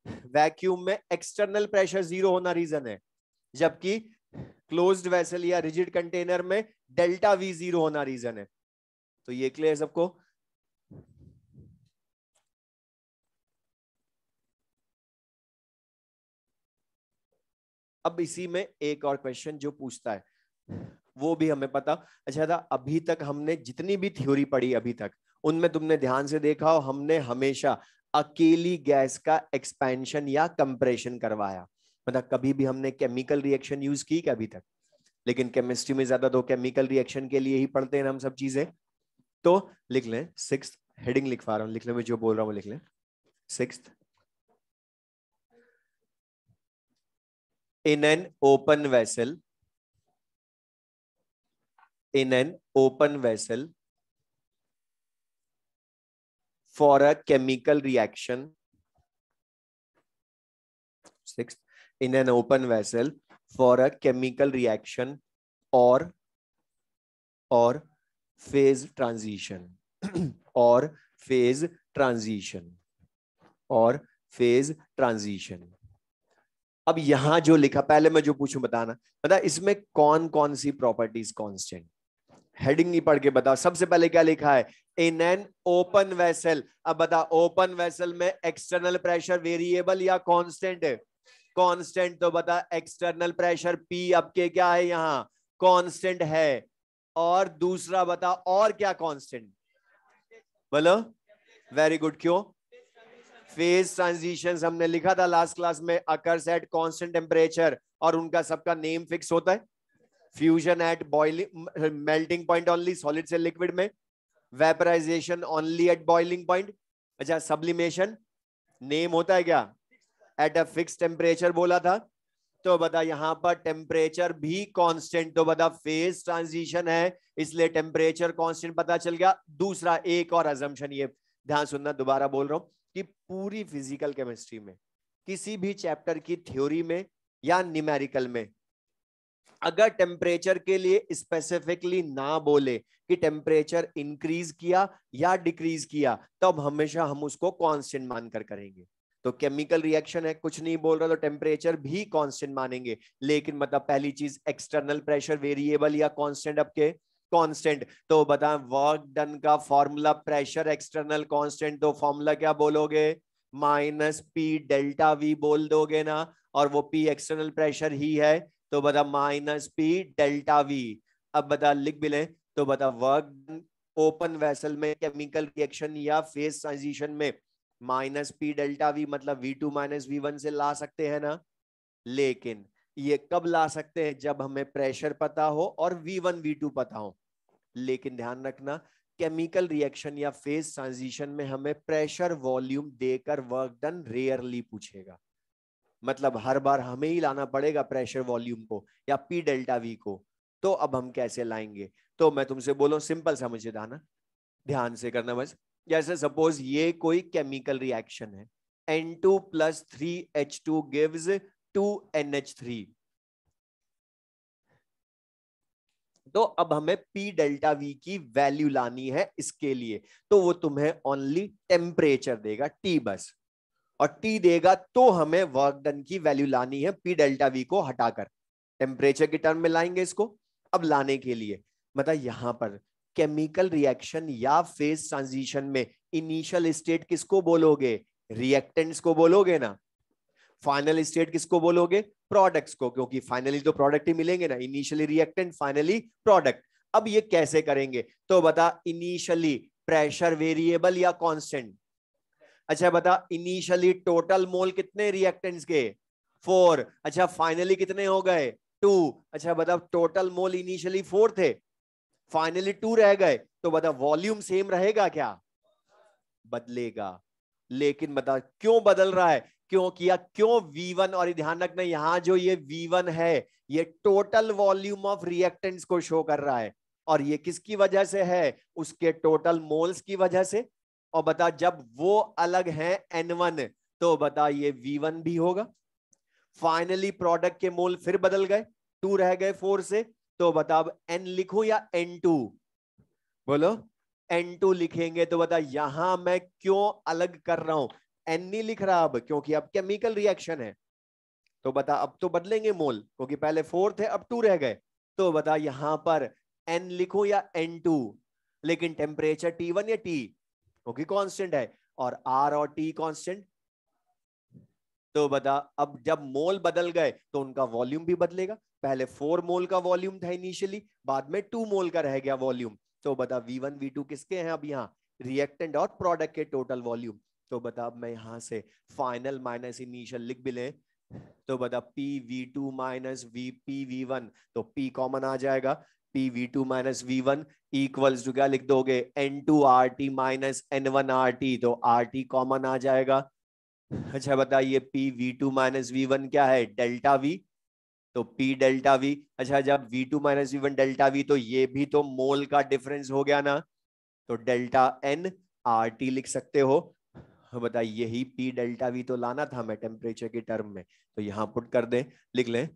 वैक्यूम में एक्सटर्नल प्रेशर जीरो होना रीजन है, जबकि क्लोज्ड वेसल या रिजिड कंटेनर में डेल्टा V जीरो होना रीजन है, तो ये क्लियर सबको। अब इसी में एक और क्वेश्चन जो पूछता है वो भी हमें पता, अच्छा था अभी तक हमने जितनी भी थ्योरी पढ़ी अभी तक उनमें तुमने ध्यान से देखा हो, हमने हमेशा अकेली गैस का एक्सपेंशन या कंप्रेशन करवाया, मतलब कभी भी हमने केमिकल रिएक्शन यूज की क्या अभी तक, लेकिन केमिस्ट्री में ज्यादा तो केमिकल रिएक्शन के लिए ही पढ़ते हैं हम सब चीजें। तो लिख लें सिक्स्थ, हेडिंग लिखवा रहा हूं, लिख लें मैं जो बोल रहा हूं लिख लें, sixth, in an open vessel, in an open vessel for a chemical reaction, sixth, in an open vessel for a chemical reaction or phase transition or phase transition or phase transition, अब यहां जो लिखा, पहले मैं जो पूछूं बताना, बता इसमें कौन कौन सी प्रॉपर्टीज कांस्टेंट, हेडिंग ही पढ़ के बताओ। सबसे पहले क्या लिखा है, इन एन ओपन वेसल। अब बता ओपन वेसल में एक्सटर्नल प्रेशर वेरिएबल या कांस्टेंट है? कांस्टेंट। तो बता एक्सटर्नल प्रेशर पी आपके क्या है यहाँ, कांस्टेंट है। और दूसरा बता और क्या कांस्टेंट, बोलो। वेरी गुड, क्यों? फेज ट्रांजिशंस हमने लिखा था लास्ट क्लास में, अकर्स एट कांस्टेंट टेम्परेचर, और उनका सबका नेम फिक्स होता है। Fusion at boiling melting point only, solid से लिक्विड में। Vaporization only at boiling point. अच्छा, सब्लिमेशन नेम होता है क्या, एट अ फिक्स टेम्परेचर बोला था। तो बता यहां पर टेम्परेचर भी कांस्टेंट, तो बता फेज ट्रांजिशन है इसलिए टेम्परेचर कांस्टेंट पता चल गया। दूसरा एक और अजम्पशन, ये ध्यान सुनना, दोबारा बोल रहा हूं कि पूरी फिजिकल केमिस्ट्री में किसी भी चैप्टर की थ्योरी में या न्यूमेरिकल में अगर टेम्परेचर के लिए स्पेसिफिकली ना बोले कि टेम्परेचर इंक्रीज किया या डिक्रीज किया, तब हमेशा हम उसको कांस्टेंट मानकर करेंगे। तो केमिकल रिएक्शन है, कुछ नहीं बोल रहा तो टेम्परेचर भी कांस्टेंट मानेंगे। लेकिन मतलब पहली चीज एक्सटर्नल प्रेशर वेरिएबल या कांस्टेंट, अब के कांस्टेंट। तो बता वर्क डन का फॉर्मूला, प्रेशर एक्सटर्नल कांस्टेंट, तो फॉर्मूला क्या बोलोगे, माइनस पी डेल्टा वी बोल दोगे ना, और वो पी एक्सटर्नल प्रेशर ही है। तो बता माइनस पी डेल्टा वी। अब बता लिख भी ले, तो बता वर्क ओपन वेसल में केमिकल रिएक्शन या फेज ट्रांजिशन में माइनस पी डेल्टा वी मतलब V2 माइनस V1 से ला सकते हैं ना। लेकिन ये कब ला सकते हैं, जब हमें प्रेशर पता हो और V1 V2 पता हो। लेकिन ध्यान रखना केमिकल रिएक्शन या फेज ट्रांजिशन में हमें प्रेशर वॉल्यूम देकर वर्क डन रेयरली पूछेगा। मतलब हर बार हमें ही लाना पड़ेगा प्रेशर वॉल्यूम को या पी डेल्टा वी को। तो अब हम कैसे लाएंगे, तो मैं तुमसे बोलूं सिंपल समझे दाना, ध्यान से करना बस। जैसे सपोज ये कोई केमिकल रिएक्शन है, N2 plus 3H2 gives 2NH3। तो अब हमें पी डेल्टा वी की वैल्यू लानी है इसके लिए, तो वो तुम्हें ओनली टेम्परेचर देगा टी बस, और टी देगा तो हमें वर्क डन की वैल्यू लानी है पी डेल्टा वी को हटाकर, टेम्परेचर के टर्म में लाएंगे इसको। अब लाने के लिए मतलब यहां पर केमिकल रिएक्शन या फेज ट्रांजिशन में इनिशियल स्टेट किसको बोलोगे, रिएक्टेंट्स को बोलोगे ना। फाइनल स्टेट किसको बोलोगे, प्रोडक्ट्स को, क्योंकि फाइनली तो प्रोडक्ट ही मिलेंगे ना, इनिशियली रिएक्टेंट फाइनली प्रोडक्ट। अब ये कैसे करेंगे, तो बता इनिशियली प्रेशर वेरिएबल या कांस्टेंट। अच्छा बता इनिशियली टोटल मोल कितने रिएक्टेंट्स के, 4। अच्छा फाइनली कितने हो गए, 2। अच्छा बता टोटल मोल इनिशियली 4 थे, फाइनली 2 रह गए, तो बता वॉल्यूम सेम रहेगा क्या, बदलेगा। लेकिन बता क्यों बदल रहा है, क्यों किया, क्यों V1, और ध्यान रखना यहां जो ये V1 है ये टोटल वॉल्यूम ऑफ रिएक्टेंट्स को शो कर रहा है, और ये किसकी वजह से है, उसके टोटल मोल्स की वजह से। और बता जब वो अलग है N1, तो बता ये V1 भी होगा। फाइनली प्रोडक्ट के मोल फिर बदल गए, 2 रह गए 4 से, तो बता अब N लिखूं या N2, बोलो। N2 लिखेंगे, तो बता यहां मैं क्यों अलग कर रहा हूं, N नहीं लिख रहा अब, क्योंकि अब केमिकल रिएक्शन है। तो बता अब तो बदलेंगे मोल, क्योंकि पहले 4 थे अब 2 रह गए। तो बता यहां पर N लिखूं या N2, लेकिन टेम्परेचर T1 या T, क्योंकि कांस्टेंट है, और R और T कांस्टेंट। तो बता अब जब मोल बदल गए तो उनका वॉल्यूम भी बदलेगा, पहले 4 मोल का वॉल्यूम था इनिशियली, बाद में 2 मोल का रह गया वॉल्यूम। तो बता V1 V2 किसके हैं अब यहाँ, रिएक्टेंट और प्रोडक्ट के टोटल वॉल्यूम। तो बता अब मैं यहां से फाइनल माइनस इनिशियल लिख भी ले, तो बता P V2 minus P V1, तो P कॉमन आ जाएगा, P V2 minus V1 equals to क्या लिख दोगे, N2 RT minus N1 RT, तो RT कॉमन आ जाएगा। अच्छा बताइए पी V2 माइनस V1 क्या है, डेल्टा V, तो P डेल्टा V। अच्छा जब V2 minus V1 delta V, तो ये भी तो मोल का डिफरेंस हो गया ना, तो डेल्टा N RT लिख सकते हो। बताइए यही P डेल्टा V तो लाना था हमें टेम्परेचर के टर्म में, तो यहां पुट कर दे, लिख लें।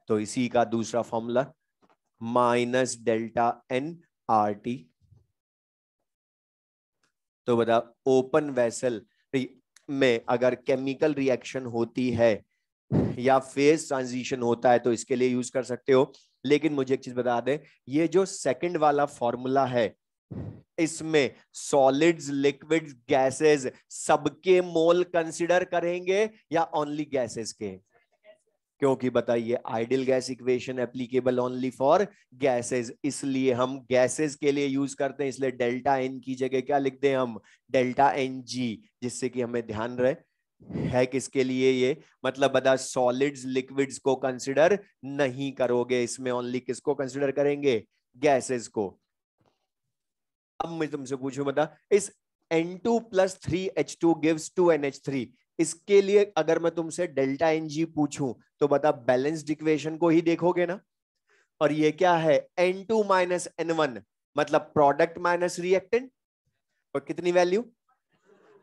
तो इसी का दूसरा formula minus delta N RT। तो बता ओपन वेसल में अगर केमिकल रिएक्शन होती है या फेज ट्रांजिशन होता है तो इसके लिए यूज कर सकते हो। लेकिन मुझे एक चीज बता दें, ये जो सेकंड वाला फॉर्मूला है, इसमें सॉलिड्स, लिक्विड्स, गैसेस सबके मोल कंसिडर करेंगे या ओनली गैसेस के? क्योंकि बताइए, ideal gas equation applicable only for gases, इसलिए हम गैसेस के लिए यूज करते हैं। इसलिए डेल्टा एन की जगह क्या लिखते हैं हम? डेल्टा एन जी, जिससे कि हमें ध्यान रहे है किसके लिए ये, मतलब बता सॉलिड्स लिक्विड्स को कंसिडर नहीं करोगे, इसमें ओनली किसको कंसिडर करेंगे? गैसेस को। अब मैं तुमसे पूछूं, बता इस N2 + 3H2 gives 2NH3, इसके लिए अगर मैं तुमसे डेल्टा एन जी पूछूं तो बता बैलेंस्ड इक्वेशन को ही देखोगे ना। और ये क्या है? N2 - N1, मतलब प्रोडक्ट माइनस रिएक्टेंट, और कितनी वैल्यू?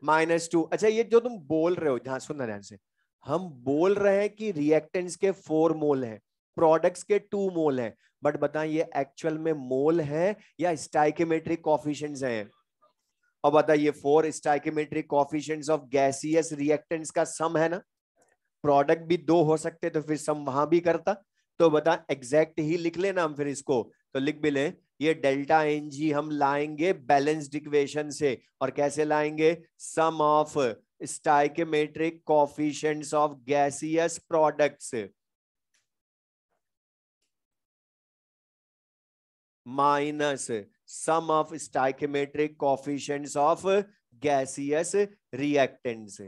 -2। अच्छा, ये जो तुम बोल रहे हो, ध्यान सुनना ध्यान से, हम बोल रहे हैं कि रिएक्टेंट्स के 4 मोल हैं, प्रोडक्ट्स के 2 मोल हैं, बट बताएं ये एक्चुअल में मोल है या स्टाइकियोमेट्रिक कोएफिशिएंट्स हैं? और बताइए 4 stoichiometric coefficients of gaseous reactants का सम है ना। प्रोडक्ट भी 2 हो सकते तो फिर सम वहां भी करता। तो बता एग्जैक्ट ही लिख लेना हम फिर इसको, तो लिख भी लें ये डेल्टा एन जी हम लाएंगे बैलेंस्ड इक्वेशन से। और कैसे लाएंगे? Sum of stoichiometric coefficients of gaseous products minus sum of stoichiometric coefficients of gaseous reactants.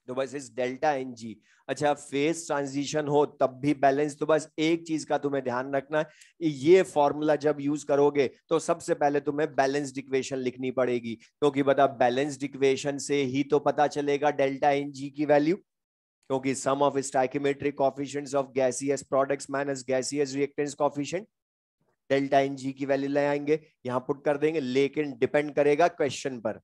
तो बस इस डेल्टा एन जी, अच्छा फेज ट्रांजिशन हो तब भी बैलेंस, तो बस एक चीज का तुम्हें ध्यान रखना है, ये फॉर्मूला जब यूज करोगे तो सबसे पहले तुम्हें बैलेंस्ड इक्वेशन लिखनी पड़ेगी, क्योंकि बता बैलेंस्ड इक्वेशन से ही तो पता चलेगा डेल्टा एन जी की वैल्यू, क्योंकि sum of stoichiometric coefficients of gaseous products minus gaseous reactants coefficient, delta N G की वैल्यू ले आएंगे, यहां पुट कर देंगे। लेकिन डिपेंड करेगा क्वेश्चन पर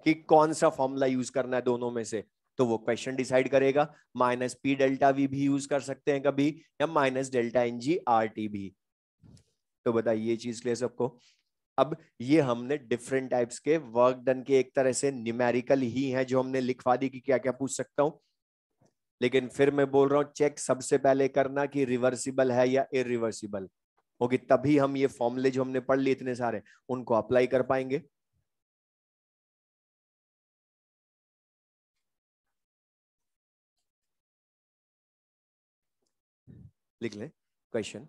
कि कौन सा फॉर्मूला यूज करना है दोनों में से, तो वो क्वेश्चन डिसाइड करेगा। -P डेल्टा वी भी यूज कर सकते हैं कभी, या -delta N G R T भी। तो बताइए ये चीज क्लियर सबको। अब ये हमने डिफरेंट टाइप्स के वर्क डन के एक तरह से न्यूमेरिकल ही है जो हमने लिखवा दी कि क्या क्या पूछ सकता हूं। लेकिन फिर मैं बोल रहा हूं चेक सबसे पहले करना कि रिवर्सिबल है या इरिवर्सिबल होगी, तभी हम ये फॉर्मूले जो हमने पढ़ लिए इतने सारे उनको अप्लाई कर पाएंगे। लिख लें क्वेश्चन।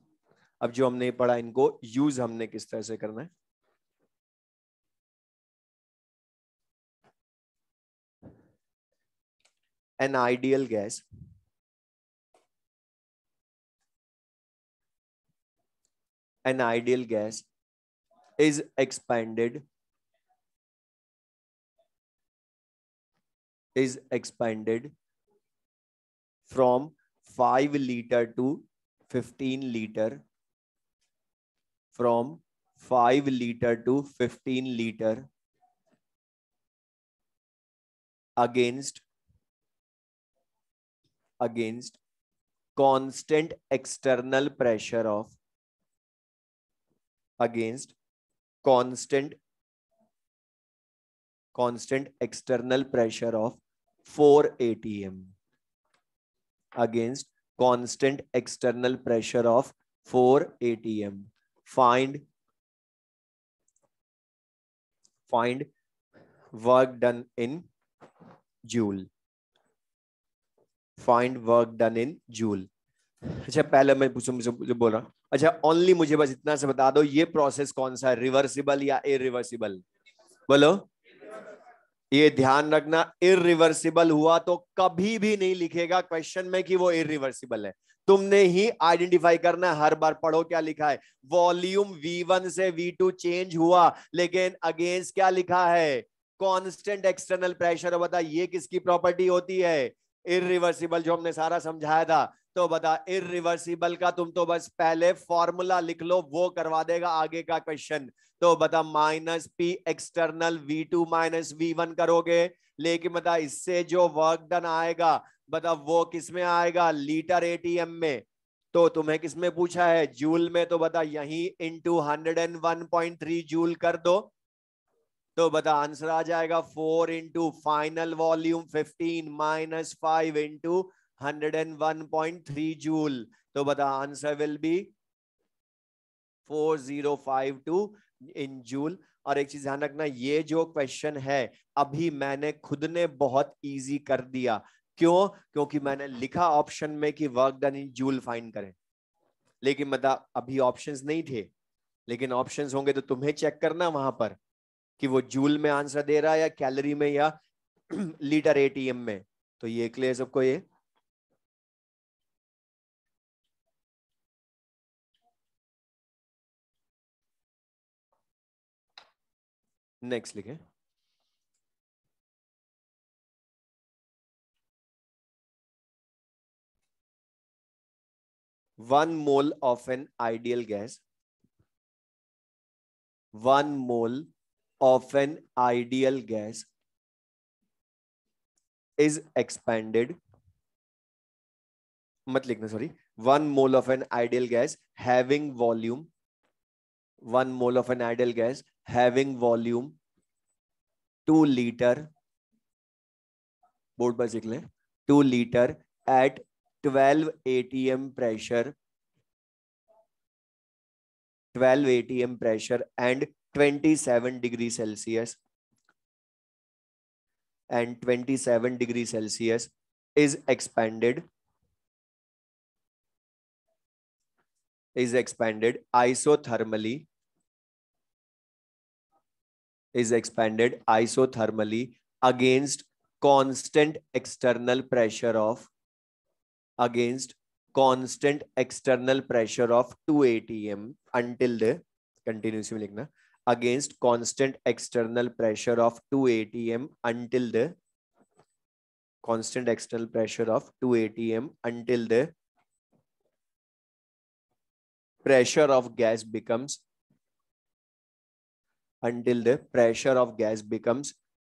अब जो हमने पढ़ा इनको यूज हमने किस तरह से करना है। An ideal gas is expanded from 5 liter to 15 liter, from 5 liter to 15 liter against constant external pressure of constant external pressure of 4 atm, against constant external pressure of 4 atm. Find work done in joule. Find work done in joule. अच्छा पहले मैं मुझे बोल रहा, अच्छा only मुझे बस इतना से बता दो ये प्रोसेस कौन सा है, रिवर्सिबल या इरिवर्सिबल? बोलो। ये ध्यान रखना, इरिवर्सिबल हुआ तो कभी भी नहीं लिखेगा क्वेश्चन में कि वो इरिवर्सिबल है। तुमने ही आइडेंटिफाई करना है, हर बार पढ़ो क्या लिखा है। वॉल्यूम V1 से V2 चेंज हुआ, लेकिन अगेंस्ट क्या लिखा है? Constant external pressure. बता ये किसकी प्रॉपर्टी होती है? इरिवर्सिबल, जो हमने सारा समझाया था। तो बता इरिवर्सिबल का तुम तो बस पहले फॉर्मूला लिख लो, वो करवा देगा आगे का क्वेश्चन। तो बता -P एक्सटर्नल V2 - V1 करोगे, लेकिन बता इससे जो वर्क डन आएगा बता वो किस में आएगा, लीटर एटीएम में। तो तुम्हें किस में पूछा है, जूल में, तो बता यही इंटू 101.3 जूल कर दो, तो बता आंसर आ जाएगा 4 into final volume 15 minus 5 into 101.3 joule. तो बता answer will be 4052 in joule. और एक चीज ध्यान रखना, ये जो क्वेश्चन है अभी मैंने खुद ने बहुत इजी कर दिया। क्यों? क्योंकि मैंने लिखा ऑप्शन में कि work done in joule find करें, लेकिन मतलब अभी ऑप्शंस नहीं थे, लेकिन ऑप्शंस होंगे तो तुम्हें चेक करना वहां पर कि वो जूल में आंसर दे रहा है या कैलोरी में या लीटर एटीएम में। तो ये क्लियर सबको? ये नेक्स्ट लिखें। 1 mole of an ideal gas, 1 mole of an ideal gas is expanded, मत लिखना sorry, 1 mole of an ideal gas having volume, 1 mole of an ideal gas having volume 2 liter, board पर लिख लें, 2 liter at 12 atm pressure, 12 atm pressure and 27 degrees Celsius, and 27 degrees Celsius is expanded isothermally, against constant external pressure of 2 atm until the, continuously लिखना, against constant external pressure of 2 atm until the, constant external pressure of 2 atm until the pressure of gas becomes,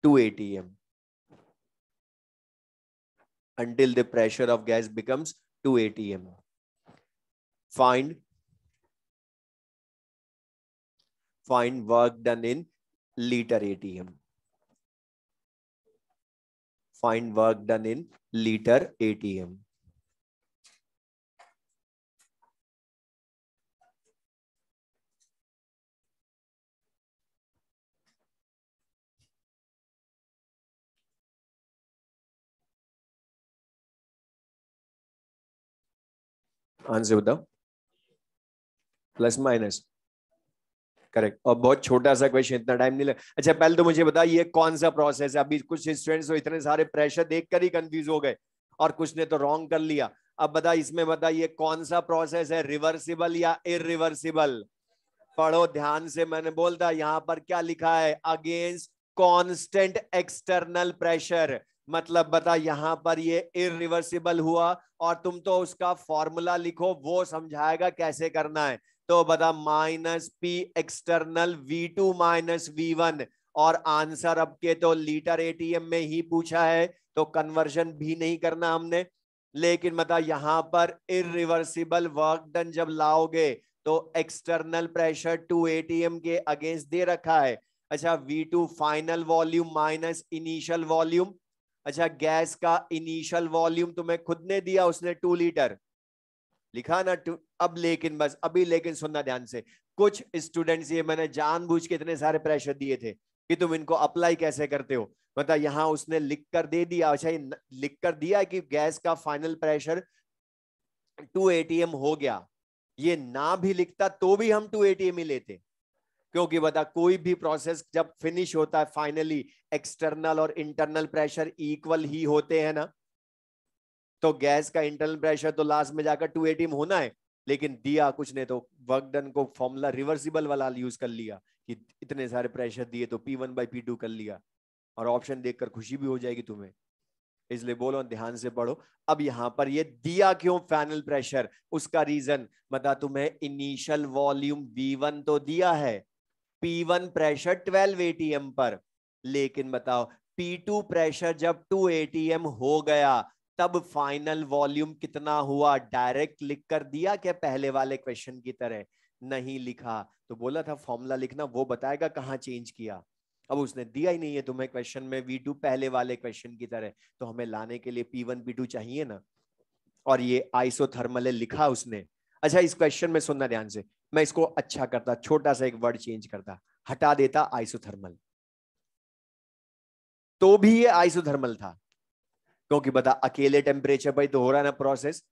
2 atm, until the pressure of gas becomes 2 atm. Find work done in liter atm. Find work done in liter atm. Answer बताओ, plus minus, correct. और बहुत छोटा सा question, इतना time नहीं लगा। अच्छा पहले तो मुझे बता ये कौन सा प्रोसेस है? अभी कुछ स्टूडेंट्स तो इतने सारे प्रेशर देखकर ही कंफ्यूज हो गए और कुछ ने तो रॉन्ग कर लिया। अब बता इसमें, बता ये कौन सा प्रोसेस है, रिवर्सिबल या इरिवर्सिबल? पढ़ो ध्यान से, मैंने बोलता यहाँ पर क्या लिखा है, अगेंस्ट कांस्टेंट एक्सटर्नल प्रेशर, मतलब बता यहाँ पर ये इरिवर्सिबल हुआ। और तुम तो उसका फॉर्मूला लिखो, वो समझाएगा कैसे करना है। तो बता minus P external V2 minus V1, और आंसर अब के तो लीटर एटीएम में ही पूछा है, तो कन्वर्जन भी नहीं करना हमने। लेकिन बता यहाँ पर इरिवर्सिबल वर्क डन जब लाओगे तो एक्सटर्नल प्रेशर 2 atm के अगेंस्ट दे रखा है। अच्छा V2 final volume minus initial volume. अच्छा गैस का इनिशियल वॉल्यूम तुम्हें खुद ने दिया, उसने 2 लीटर लिखा ना। अब लेकिन बस अभी लेकिन सुनना ध्यान से, कुछ स्टूडेंट्स, ये मैंने जानबूझ के इतने सारे प्रेशर दिए थे कि तुम इनको अप्लाई कैसे करते हो। मतलब यहां उसने लिख कर दे दिया, अच्छा ये लिख कर दिया कि गैस का फाइनल प्रेशर 2 atm हो गया। ये ना भी लिखता तो भी हम 2 atm ही लेते, क्योंकि बता कोई भी प्रोसेस जब फिनिश होता है फाइनली एक्सटर्नल और इंटरनल प्रेशर इक्वल ही होते हैं ना। तो गैस का इंटरनल प्रेशर तो लास्ट में जाकर 2 atm होना है, लेकिन दिया कुछ ने तो वर्क डन को फॉर्मूला रिवर्सिबल वाला यूज कर लिया कि इतने सारे प्रेशर दिए तो P1/P2 कर लिया। और ऑप्शन देखकर खुशी भी हो जाएगी तुम्हें, इसलिए बोलो ध्यान से पढ़ो। अब यहां पर ये दिया क्यों फाइनल प्रेशर, उसका रीजन बता। तुम्हें इनिशियल वॉल्यूम V1 तो दिया है, P1 प्रेशर 12 atm पर, लेकिन बताओ P2 प्रेशर जब 2 atm हो गया तब फाइनल वॉल्यूम कितना हुआ डायरेक्ट लिख कर दिया क्या पहले वाले क्वेश्चन की तरह? नहीं लिखा। तो बोला था फॉर्मूला लिखना, वो बताएगा कहाँ चेंज किया। अब उसने दिया ही नहीं है तुम्हें क्वेश्चन में V2 पहले वाले क्वेश्चन की तरह, तो हमें लाने के लिए P1 P2 चाहिए ना। और ये आइसोथर्मल है लिखा उसने। अच्छा इस क्वेश्चन में सुनना ध्यान से, मैं इसको अच्छा करता, छोटा सा एक वर्ड चेंज करता, हटा देता आइसोथर्मल, तो भी ये आइसोथर्मल था। क्योंकि बता अकेले टेम्परेचर पर तो हो रहा है ना प्रोसेस,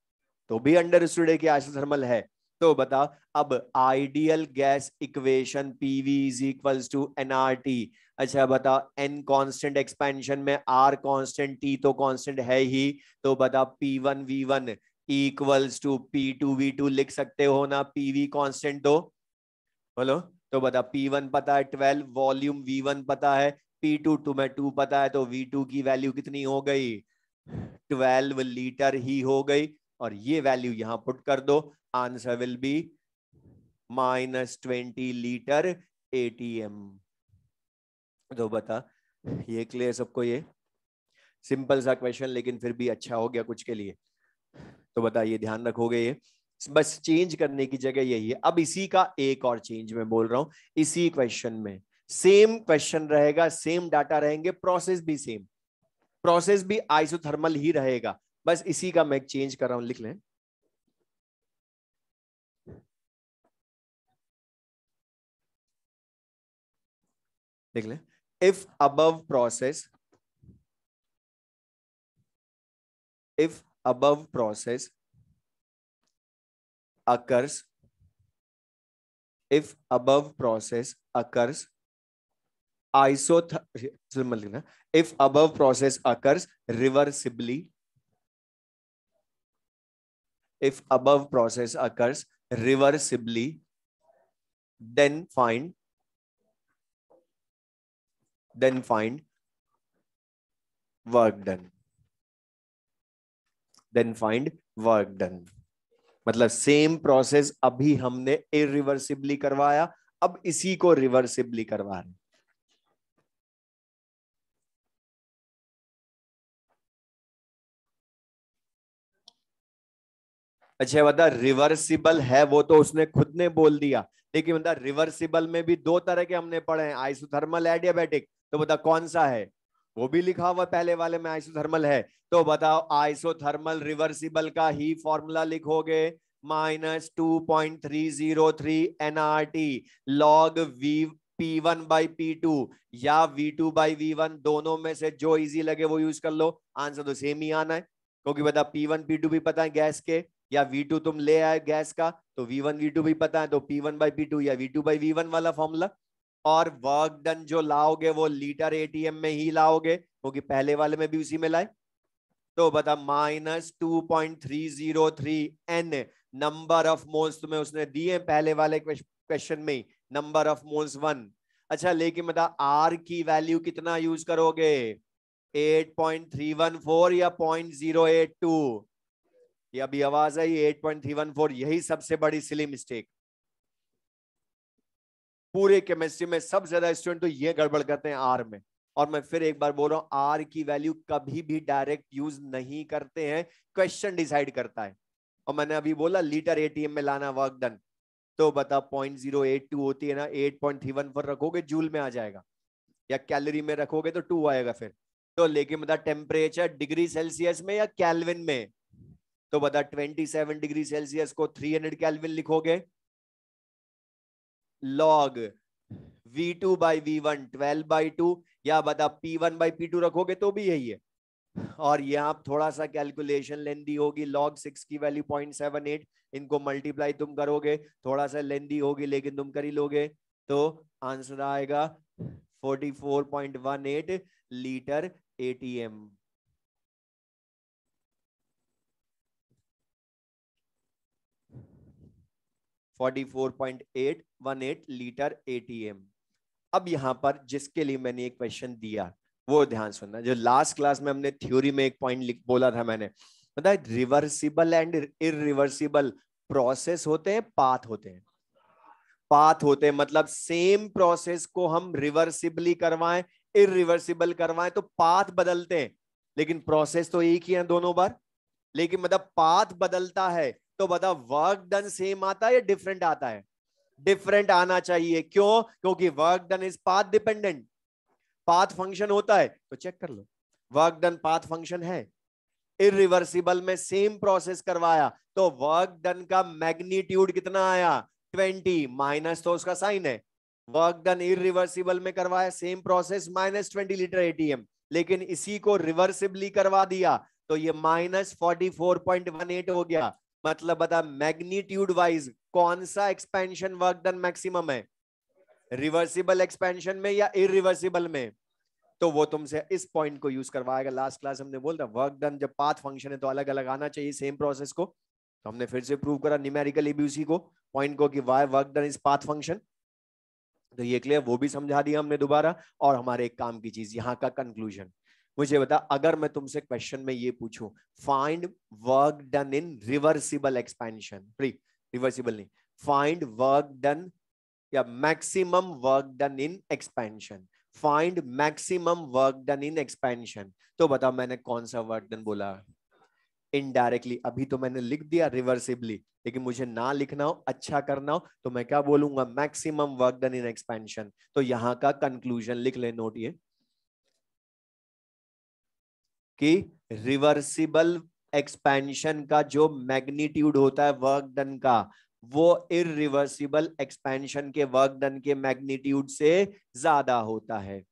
तो भी अंडरस्टूड है कि आइसोथर्मल है। तो बता अब ideal gas equation PV is equals to nRT। अच्छा बता n कांस्टेंट, एक्सपेंशन में r कांस्टेंट, t तो कांस्टेंट है ही। तो बता P1V1 इक्वल्स टू P2V2 लिख सकते हो ना, PV कांस्टेंट तो बोलो। तो बता P1 पता है 12, वॉल्यूम V1 पता है, P2 तुम्हें 2 पता है, तो V2 की वैल्यू कितनी हो गई? 12 लीटर ही हो गई। और ये वैल्यू यहां पुट कर दो, answer will be -20 litre ATM। तो बता ये क्लियर सबको? ये सिंपल सा क्वेश्चन लेकिन फिर भी अच्छा हो गया कुछ के लिए। तो बता ये ध्यान रखोगे, ये बस चेंज करने की जगह यही है। अब इसी का एक और चेंज मैं बोल रहा हूं, इसी क्वेश्चन में सेम क्वेश्चन रहेगा, सेम डाटा रहेंगे, प्रोसेस भी सेम, प्रोसेस भी आइसोथर्मल ही रहेगा, बस इसी का मैं चेंज कर रहा हूं। लिख लें, लिख लें। If above process, if above process occurs, if above process occurs isothermal, if above process occurs reversibly, if above process occurs reversibly, then find work done, then find work done। मतलब same process अभी हमने irreversibly करवाया, अब इसी को reversibly करवा रहे हैं। अच्छा बता रिवर्सिबल है वो तो उसने खुद ने बोल दिया, लेकिन बता रिवर्सिबल में भी दो तरह के हमने पढ़े हैं, आइसोथर्मल एडियाबैटिक। तो बता कौन सा है? वो भी लिखा हुआ पहले वाले में आइसोथर्मल है। तो बताओ आइसोथर्मल रिवर्सिबल का ही फॉर्मूला लिखोगे, -2.303 nRT लॉग V P1/P2 या V2/V1, दोनों में से जो इजी लगे वो यूज कर लो, आंसर तो सेम ही आना है। क्योंकि बता P1 P2 भी पता है गैस के, या V2 तुम ले आए गैस का, तो V1 V2 भी पता है, तो P1/P2 या V2/V1 वाला फॉर्मूला। और वर्क डन जो लाओगे वो लीटर ATM में ही लाओगे, क्योंकि पहले वाले में भी उसी में लाए। तो बता -2.303 n नंबर ऑफ मोल्स तुम्हें उसने दिए पहले वाले क्वेश्चन में, नंबर ऑफ मोल्स 1। अच्छा लेकिन बता R की वैल्यू कितना यूज करोगे, 8.314 या 0.082? ये अभी आवाज आई 8.314, यही सबसे बड़ी सिली मिस्टेक पूरे केमिस्ट्री में। सब ज्यादा स्टूडेंट तो ये गड़बड़ करते हैं आर में। और मैं फिर एक बार बोल रहा हूं, आर की वैल्यू कभी भी डायरेक्ट यूज नहीं करते हैं, क्वेश्चन डिसाइड करता है। और मैंने अभी बोला लीटर ATM में लाना वर्क डन, तो बता 0.082 होती है ना, 8.314 रखोगे जूल में आ जाएगा, या कैलोरी में रखोगे तो 2 आएगा फिर। तो लेकिन बता टेम्परेचर डिग्री सेल्सियस में या कैल्विन में? तो बता 27 डिग्री सेल्सियस को 300 कैल्विन लिखोगे, लॉग V2/V1 12/2, या बता P1/P2 रखोगे तो भी यही है। और यहाँ थोड़ा सा कैलकुलेशन लेंदी होगी, log 6 की वैल्यू 0.78, इनको मल्टीप्लाई तुम करोगे, थोड़ा सा लेंदी होगी लेकिन तुम कर ही लोगे। तो आंसर आएगा 44.18 लीटर ATM। 44.818 litre ATM। अब यहां पर जिसके लिए मैंने एक क्वेश्चन दिया वो ध्यान सुनना, जो लास्ट क्लास में हमने थ्योरी में एक पॉइंट बोला था मैंने, पता है रिवर्सिबल एंड इरिवर्सिबल प्रोसेस होते हैं, पाथ होते हैं। पाथ होते हैं मतलब सेम प्रोसेस को हम रिवर्सिबली करवाएं, इरिवर्सिबल करवाएं तो पाथ बदलते हैं। लेकिन प्रोसेस तो एक ही है दोनों बार, लेकिन मतलब पाथ बदलता है। तो बता वर्क डन सेम आता है या डिफरेंट आता है? डिफरेंट आना चाहिए। क्यों? क्योंकि work done is path dependent. Path function होता है तो चेक कर लो, वर्क डन पाथ फंक्शन है। इरिवर्सिबल में सेम प्रोसेस करवाया तो वर्क डन का मैग्नीट्यूड कितना आया? 20, माइनस तो उसका साइन है। वर्क डन इरिवर्सिबल में करवाया सेम प्रोसेस, -20 लीटर एटीएम, लेकिन इसी को रिवर्सिबली करवा दिया तो ये -44.18 हो गया। मतलब बता मैग्नीट्यूड वाइज कौन सा एक्सपेंशन वर्क डन मैक्सिमम है? रिवर्सिबल एक्सपेंशन में या इरिवर्सिबल में? तो वो तुमसे इस पॉइंट को यूज करवाएगा। लास्ट क्लास हमने बोला वर्क डन जब पाथ फंक्शन है तो अलग अलग आना चाहिए सेम प्रोसेस को, तो हमने फिर से प्रूव करा न्यूमेरिकली भी उसी को पॉइंट को कि why work done is path function. तो ये क्लियर, वो भी समझा दिया हमने दोबारा। और हमारे एक काम की चीज यहाँ का कंक्लूजन, मुझे बता अगर मैं तुमसे क्वेश्चन में ये पूछूं फाइंड वर्क डन इन रिवर्सिबल एक्सपेंशन, रिवर्सिबल नहीं, फाइंड वर्क डन या maximum work done in expansion, find maximum work done in expansion, तो बताओ मैंने कौन सा वर्क डन बोला? इनडायरेक्टली अभी तो मैंने लिख दिया रिवर्सिबली, लेकिन मुझे ना लिखना हो, अच्छा करना हो, तो मैं क्या बोलूंगा? Maximum work done in expansion. तो यहां का कंक्लूजन लिख ले, नोट ये कि रिवर्सिबल एक्सपेंशन का जो मैग्नीट्यूड होता है वर्क डन का, वो इरिवर्सिबल एक्सपेंशन के वर्क डन के मैग्नीट्यूड से ज्यादा होता है।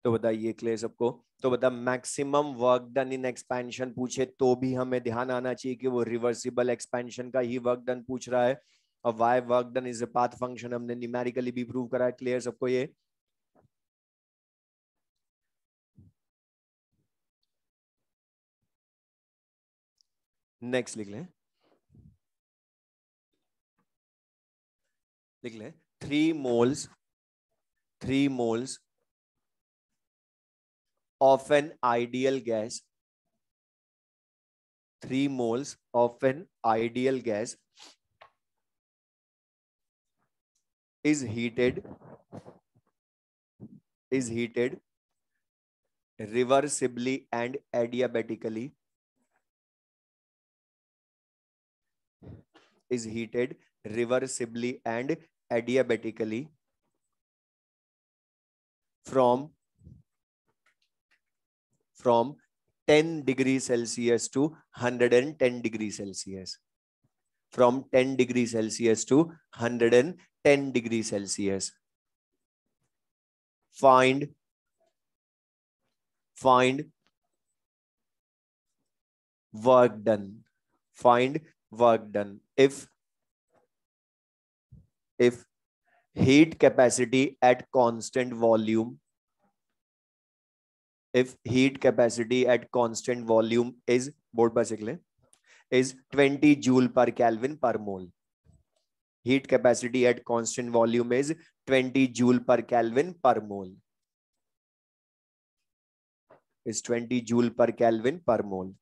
तो बताइए क्लियर सबको? तो बता maximum work done in expansion पूछे तो भी हमें ध्यान आना चाहिए कि वो रिवर्सिबल एक्सपेंशन का ही वर्क डन पूछ रहा है। और why work done is a path function हमने न्यूमेरिकली भी प्रूव करा है। क्लियर सबको ये? नेक्स्ट लिख लें, लिख लें 3 moles of an ideal gas, 3 moles of an ideal gas is heated reversibly and adiabatically, is heated reversibly and adiabatically from 10 degrees Celsius to 110 degrees Celsius. From 10 degrees Celsius to 110 degrees Celsius. Find work done. Find work done if heat capacity at constant volume, if heat capacity at constant volume is, board पर लिख लें, is 20 joule per Kelvin per mole. Heat capacity at constant volume is 20 joule per Kelvin per mole. Is 20 joule per Kelvin per mole.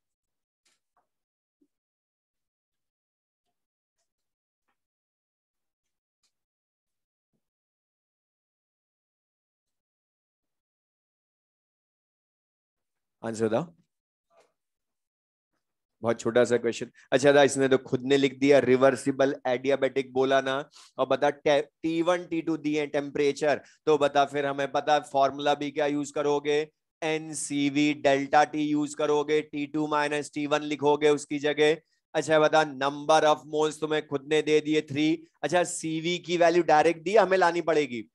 Answer था बहुत छोटा सा question. अच्छा था, इसने तो खुद ने लिख दिया रिवर्सिबल एडियाबेटिक बोला ना। और बता T1 T2 दिए टेम्परेचर, तो बता फिर हमें पता फॉर्मूला भी क्या यूज करोगे? NCV डेल्टा T यूज करोगे, T2 - T1 लिखोगे उसकी जगह। अच्छा बता नंबर ऑफ मोल्स तुम्हें खुद ने दे दिए 3। अच्छा CV की वैल्यू डायरेक्ट दी हमें लानी पड़ेगी?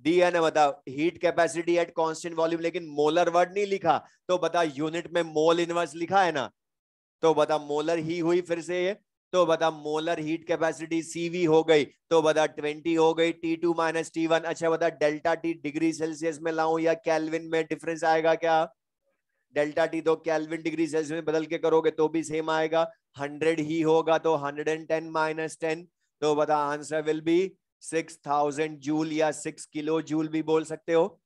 दी है ना। बता heat capacity at constant volume, लेकिन मोलर वर्ड नहीं लिखा। तो बता यूनिट में मोल इनवर्स लिखा है ना, तो बता मोलर ही हुई फिर से ये। तो बता मोलर हीट कैपेसिटी CV हो गई, तो बता 20 हो गई T2 माइनस T1। अच्छा बता डेल्टा टी डिग्री सेल्सियस में लाऊं या केल्विन में, डिफरेंस आएगा क्या? डेल्टा टी तो केल्विन डिग्री सेल्सियस में बदल के करोगे तो भी सेम आएगा। 100 ही होगा तो 110 माइनस 10, तो बता आंसर विल बी 6000 जूल या 6 किलो जूल भी बोल सकते हो।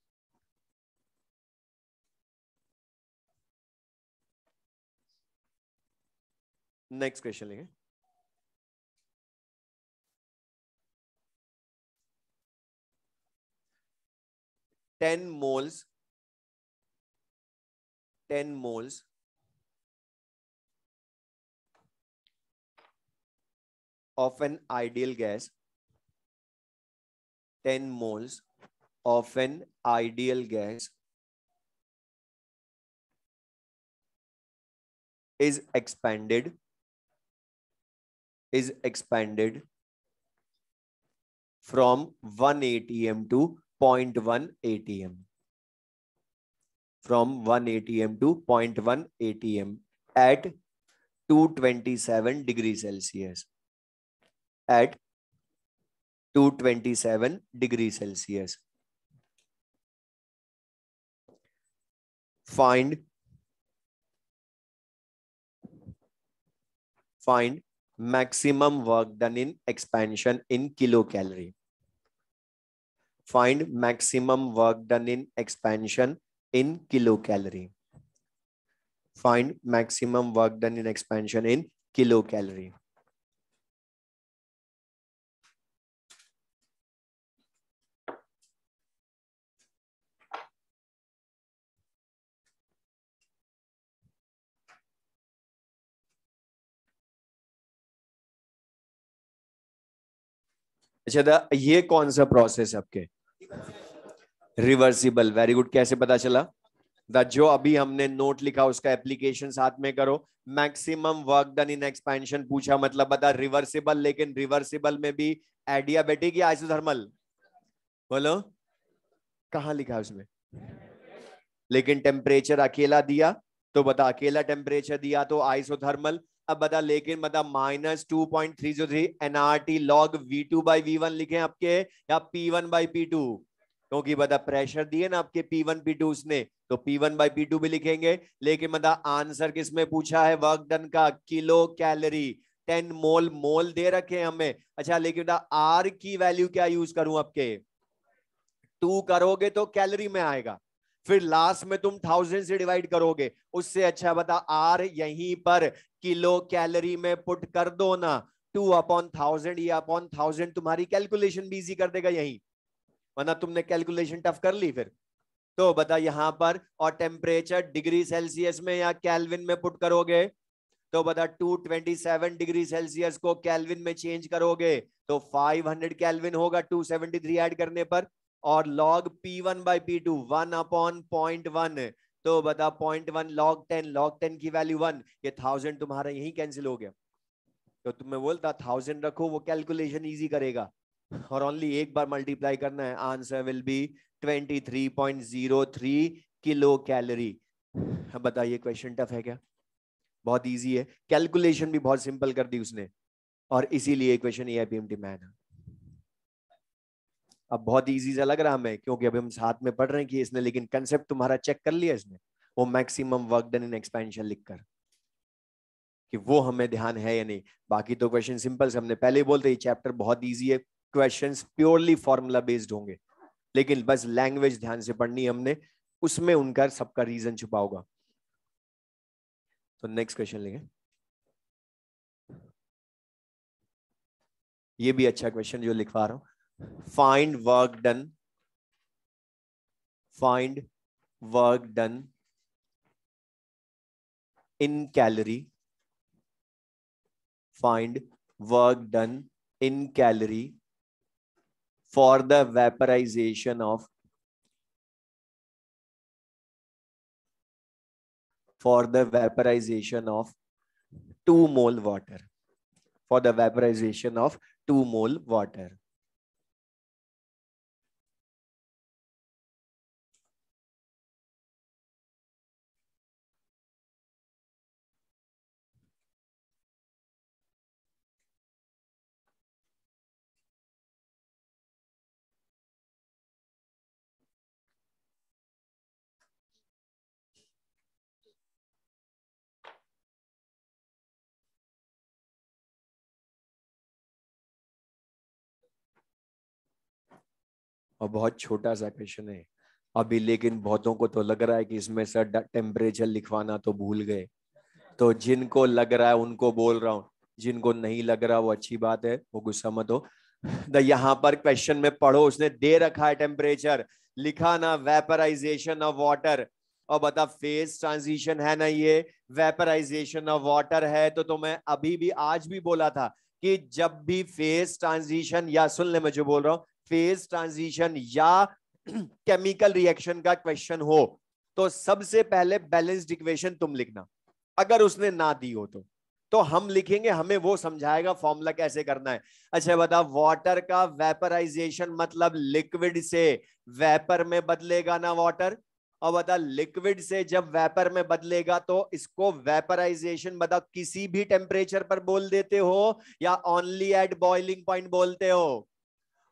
नेक्स्ट क्वेश्चन लेंगे। Ten moles 10 moles of an ideal gas, 10 moles of an ideal gas is expanded from 1 atm to 0.1 atm, from 1 atm to 0.1 atm at 227 degrees Celsius, at 227 degrees Celsius. Find maximum work done in expansion in kilocalorie. Find maximum work done in expansion in kilocalorie. Find maximum work done in expansion in kilocalorie. अच्छा ये कौन सा process आपके? Reversible, very good. कैसे पता चला? जो अभी हमने नोट लिखा उसका एप्लीकेशन साथ में करो। Maximum work done in expansion पूछा, मतलब बता रिवर्सिबल, लेकिन रिवर्सिबल में भी एडियाबेटिक या आइसोथर्मल? बोलो कहां लिखा है उसमें? लेकिन टेम्परेचर अकेला दिया तो बता, अकेला टेम्परेचर दिया तो आइसोथर्मल। अब बता लेकिन बता -2.303 एनआरटी लॉग V2/V1 लिखे आपके या P1/P2? क्योंकि बता प्रेशर दिए ना आपके P1 P2 उसने, तो P1/P2 भी लिखेंगे। लेकिन बता आंसर किसमें पूछा है? वर्क डन का किलो कैलोरी। 10 मोल, मोल दे रखे हैं हमें। अच्छा लेकिन बता आर की वैल्यू क्या यूज करूं आपके? 2 करोगे तो कैलोरी में आएगा, फिर लास्ट में तुम 1000 से डिवाइड करोगे। उससे अच्छा बता आर यहीं पर किलो कैलोरी में पुट कर दो ना। 2/1000 या अपॉन 1000 तुम्हारी कैलकुलेशन भी इजी कर देगा यहीं, वरना तुमने कैलकुलेशन टफ कर ली फिर। तो बता यहां पर, और टेम्परेचर डिग्री सेल्सियस में या कैलविन में पुट करोगे, तो बता 227 डिग्री सेल्सियस को कैलविन में चेंज करोगे तो 500 कैलविन होगा 273 ऐड करने पर। और लॉग P1/P2 1/0.1, तो बता 0.1 log 10 की वैल्यू 1, ये 1000 तुम्हारा यही कैंसिल हो गया। तो तुम्हें बोलता 1000 रखो, वो कैलकुलेशन इजी करेगा, और ओनली एक बार मल्टीप्लाई करना है। Answer will be 23.03 kilo calorie. बताइए क्वेश्चन टफ है क्या? बहुत इजी है, कैलकुलेशन भी बहुत सिंपल कर दी उसने, और इसीलिए क्वेश्चन AIPMT मैन है। अब बहुत इजी सा लग रहा हमें क्योंकि अभी हम साथ में पढ़ रहे हैं कि इसने, लेकिन कंसेप्ट तुम्हारा चेक कर लिया इसने, वो maximum work done in expansion लिखकर, कि वो हमें ध्यान है या नहीं। बाकी तो क्वेश्चन सिंपल से, हमने पहले ही बोलते ये चैप्टर बहुत इजी है, क्वेश्चंस प्योरली फॉर्मूला बेस्ड होंगे, लेकिन बस लैंग्वेज ध्यान से पढ़नी हमने, उसमें उनका सबका रीजन छुपा होगा। तो नेक्स्ट क्वेश्चन लेंगे। ये भी अच्छा क्वेश्चन जो लिखवा रहा हूं। Find work done, find work done in calorie, find work done in calorie for the vaporization of, for the vaporization of 2 mole water, for the vaporization of 2 mole water. और बहुत छोटा सा क्वेश्चन है अभी, लेकिन बहुतों को तो लग रहा है कि इसमें सर टेम्परेचर लिखवाना तो भूल गए। तो जिनको लग रहा है उनको बोल रहा हूँ, जिनको नहीं लग रहा वो अच्छी बात है, वो गुस्सा मत हो। यहाँ पर क्वेश्चन में पढ़ो, उसने दे रखा है टेम्परेचर, लिखा ना वेपराइजेशन ऑफ वाटर, और बता फेज ट्रांजिशन है ना, ये वेपराइजेशन ऑफ वाटर है। तो मैं अभी भी आज भी बोला था कि जब भी फेज ट्रांजिशन, या सुन ले मैं जो बोल रहा हूं, फेज ट्रांजिशन या केमिकल रिएक्शन का क्वेश्चन हो तो सबसे पहले बैलेंस्ड इक्वेशन तुम लिखना। अगर उसने ना दी हो तो हम लिखेंगे, हमें वो समझाएगा फॉर्मूला कैसे करना है। अच्छा बता, वाटर का वेपराइजेशन मतलब लिक्विड से वेपर में बदलेगा ना वाटर, और बता लिक्विड से जब वेपर में बदलेगा तो इसको वेपराइजेशन बता किसी भी टेम्परेचर पर बोल देते हो या ओनली एट बॉइलिंग पॉइंट बोलते हो।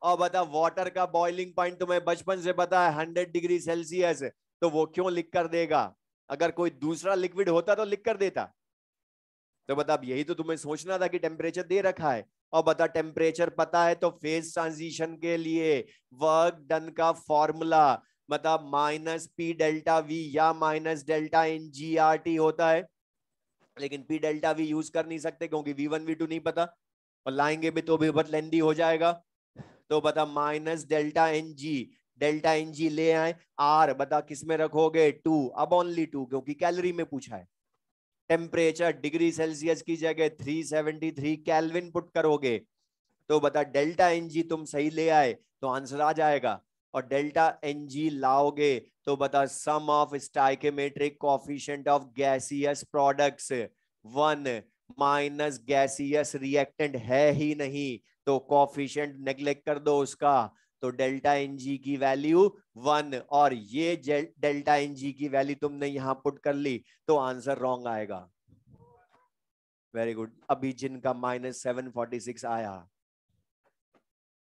और बता वाटर का बॉइलिंग पॉइंट तुम्हें बचपन से पता है 100 डिग्री सेल्सियस, तो वो क्यों लिख कर देगा? अगर कोई दूसरा लिक्विड होता तो लिख कर देता। तो बता, अब यही तो तुम्हें सोचना था कि टेम्परेचर दे रखा है, और बता टेम्परेचर पता है तो फेज ट्रांजिशन के लिए वर्क डन का फॉर्मूला मतलब माइनस पी डेल्टा वी या minus delta n g R T होता है। लेकिन पी डेल्टा वी यूज कर नहीं सकते क्योंकि V1 V2 नहीं पता, और लाएंगे भी तो भी बहुत लेंदी हो जाएगा। तो बता माइनस डेल्टा एन जी ले आए, आर बता किस में रखोगे 2, अब ओनली 2 क्योंकि कैलोरी में पूछा है। टेम्परेचर डिग्री सेल्सियस की जगह 373 केल्विन पुट करोगे, तो बता डेल्टा एन जी तुम सही ले आए तो आंसर आ जाएगा। और डेल्टा एन जी लाओगे तो बता sum of stoichiometric coefficient of gaseous products 1 minus gaseous reactant है ही नहीं तो कोएफिशिएंट नेग्लेक्ट कर दो उसका, तो डेल्टा एन जी की वैल्यू 1, और ये डेल्टा एन जी की वैल्यू तुमने यहां पुट कर ली तो आंसर रॉन्ग आएगा। Very good. अभी जिनका -746 आया,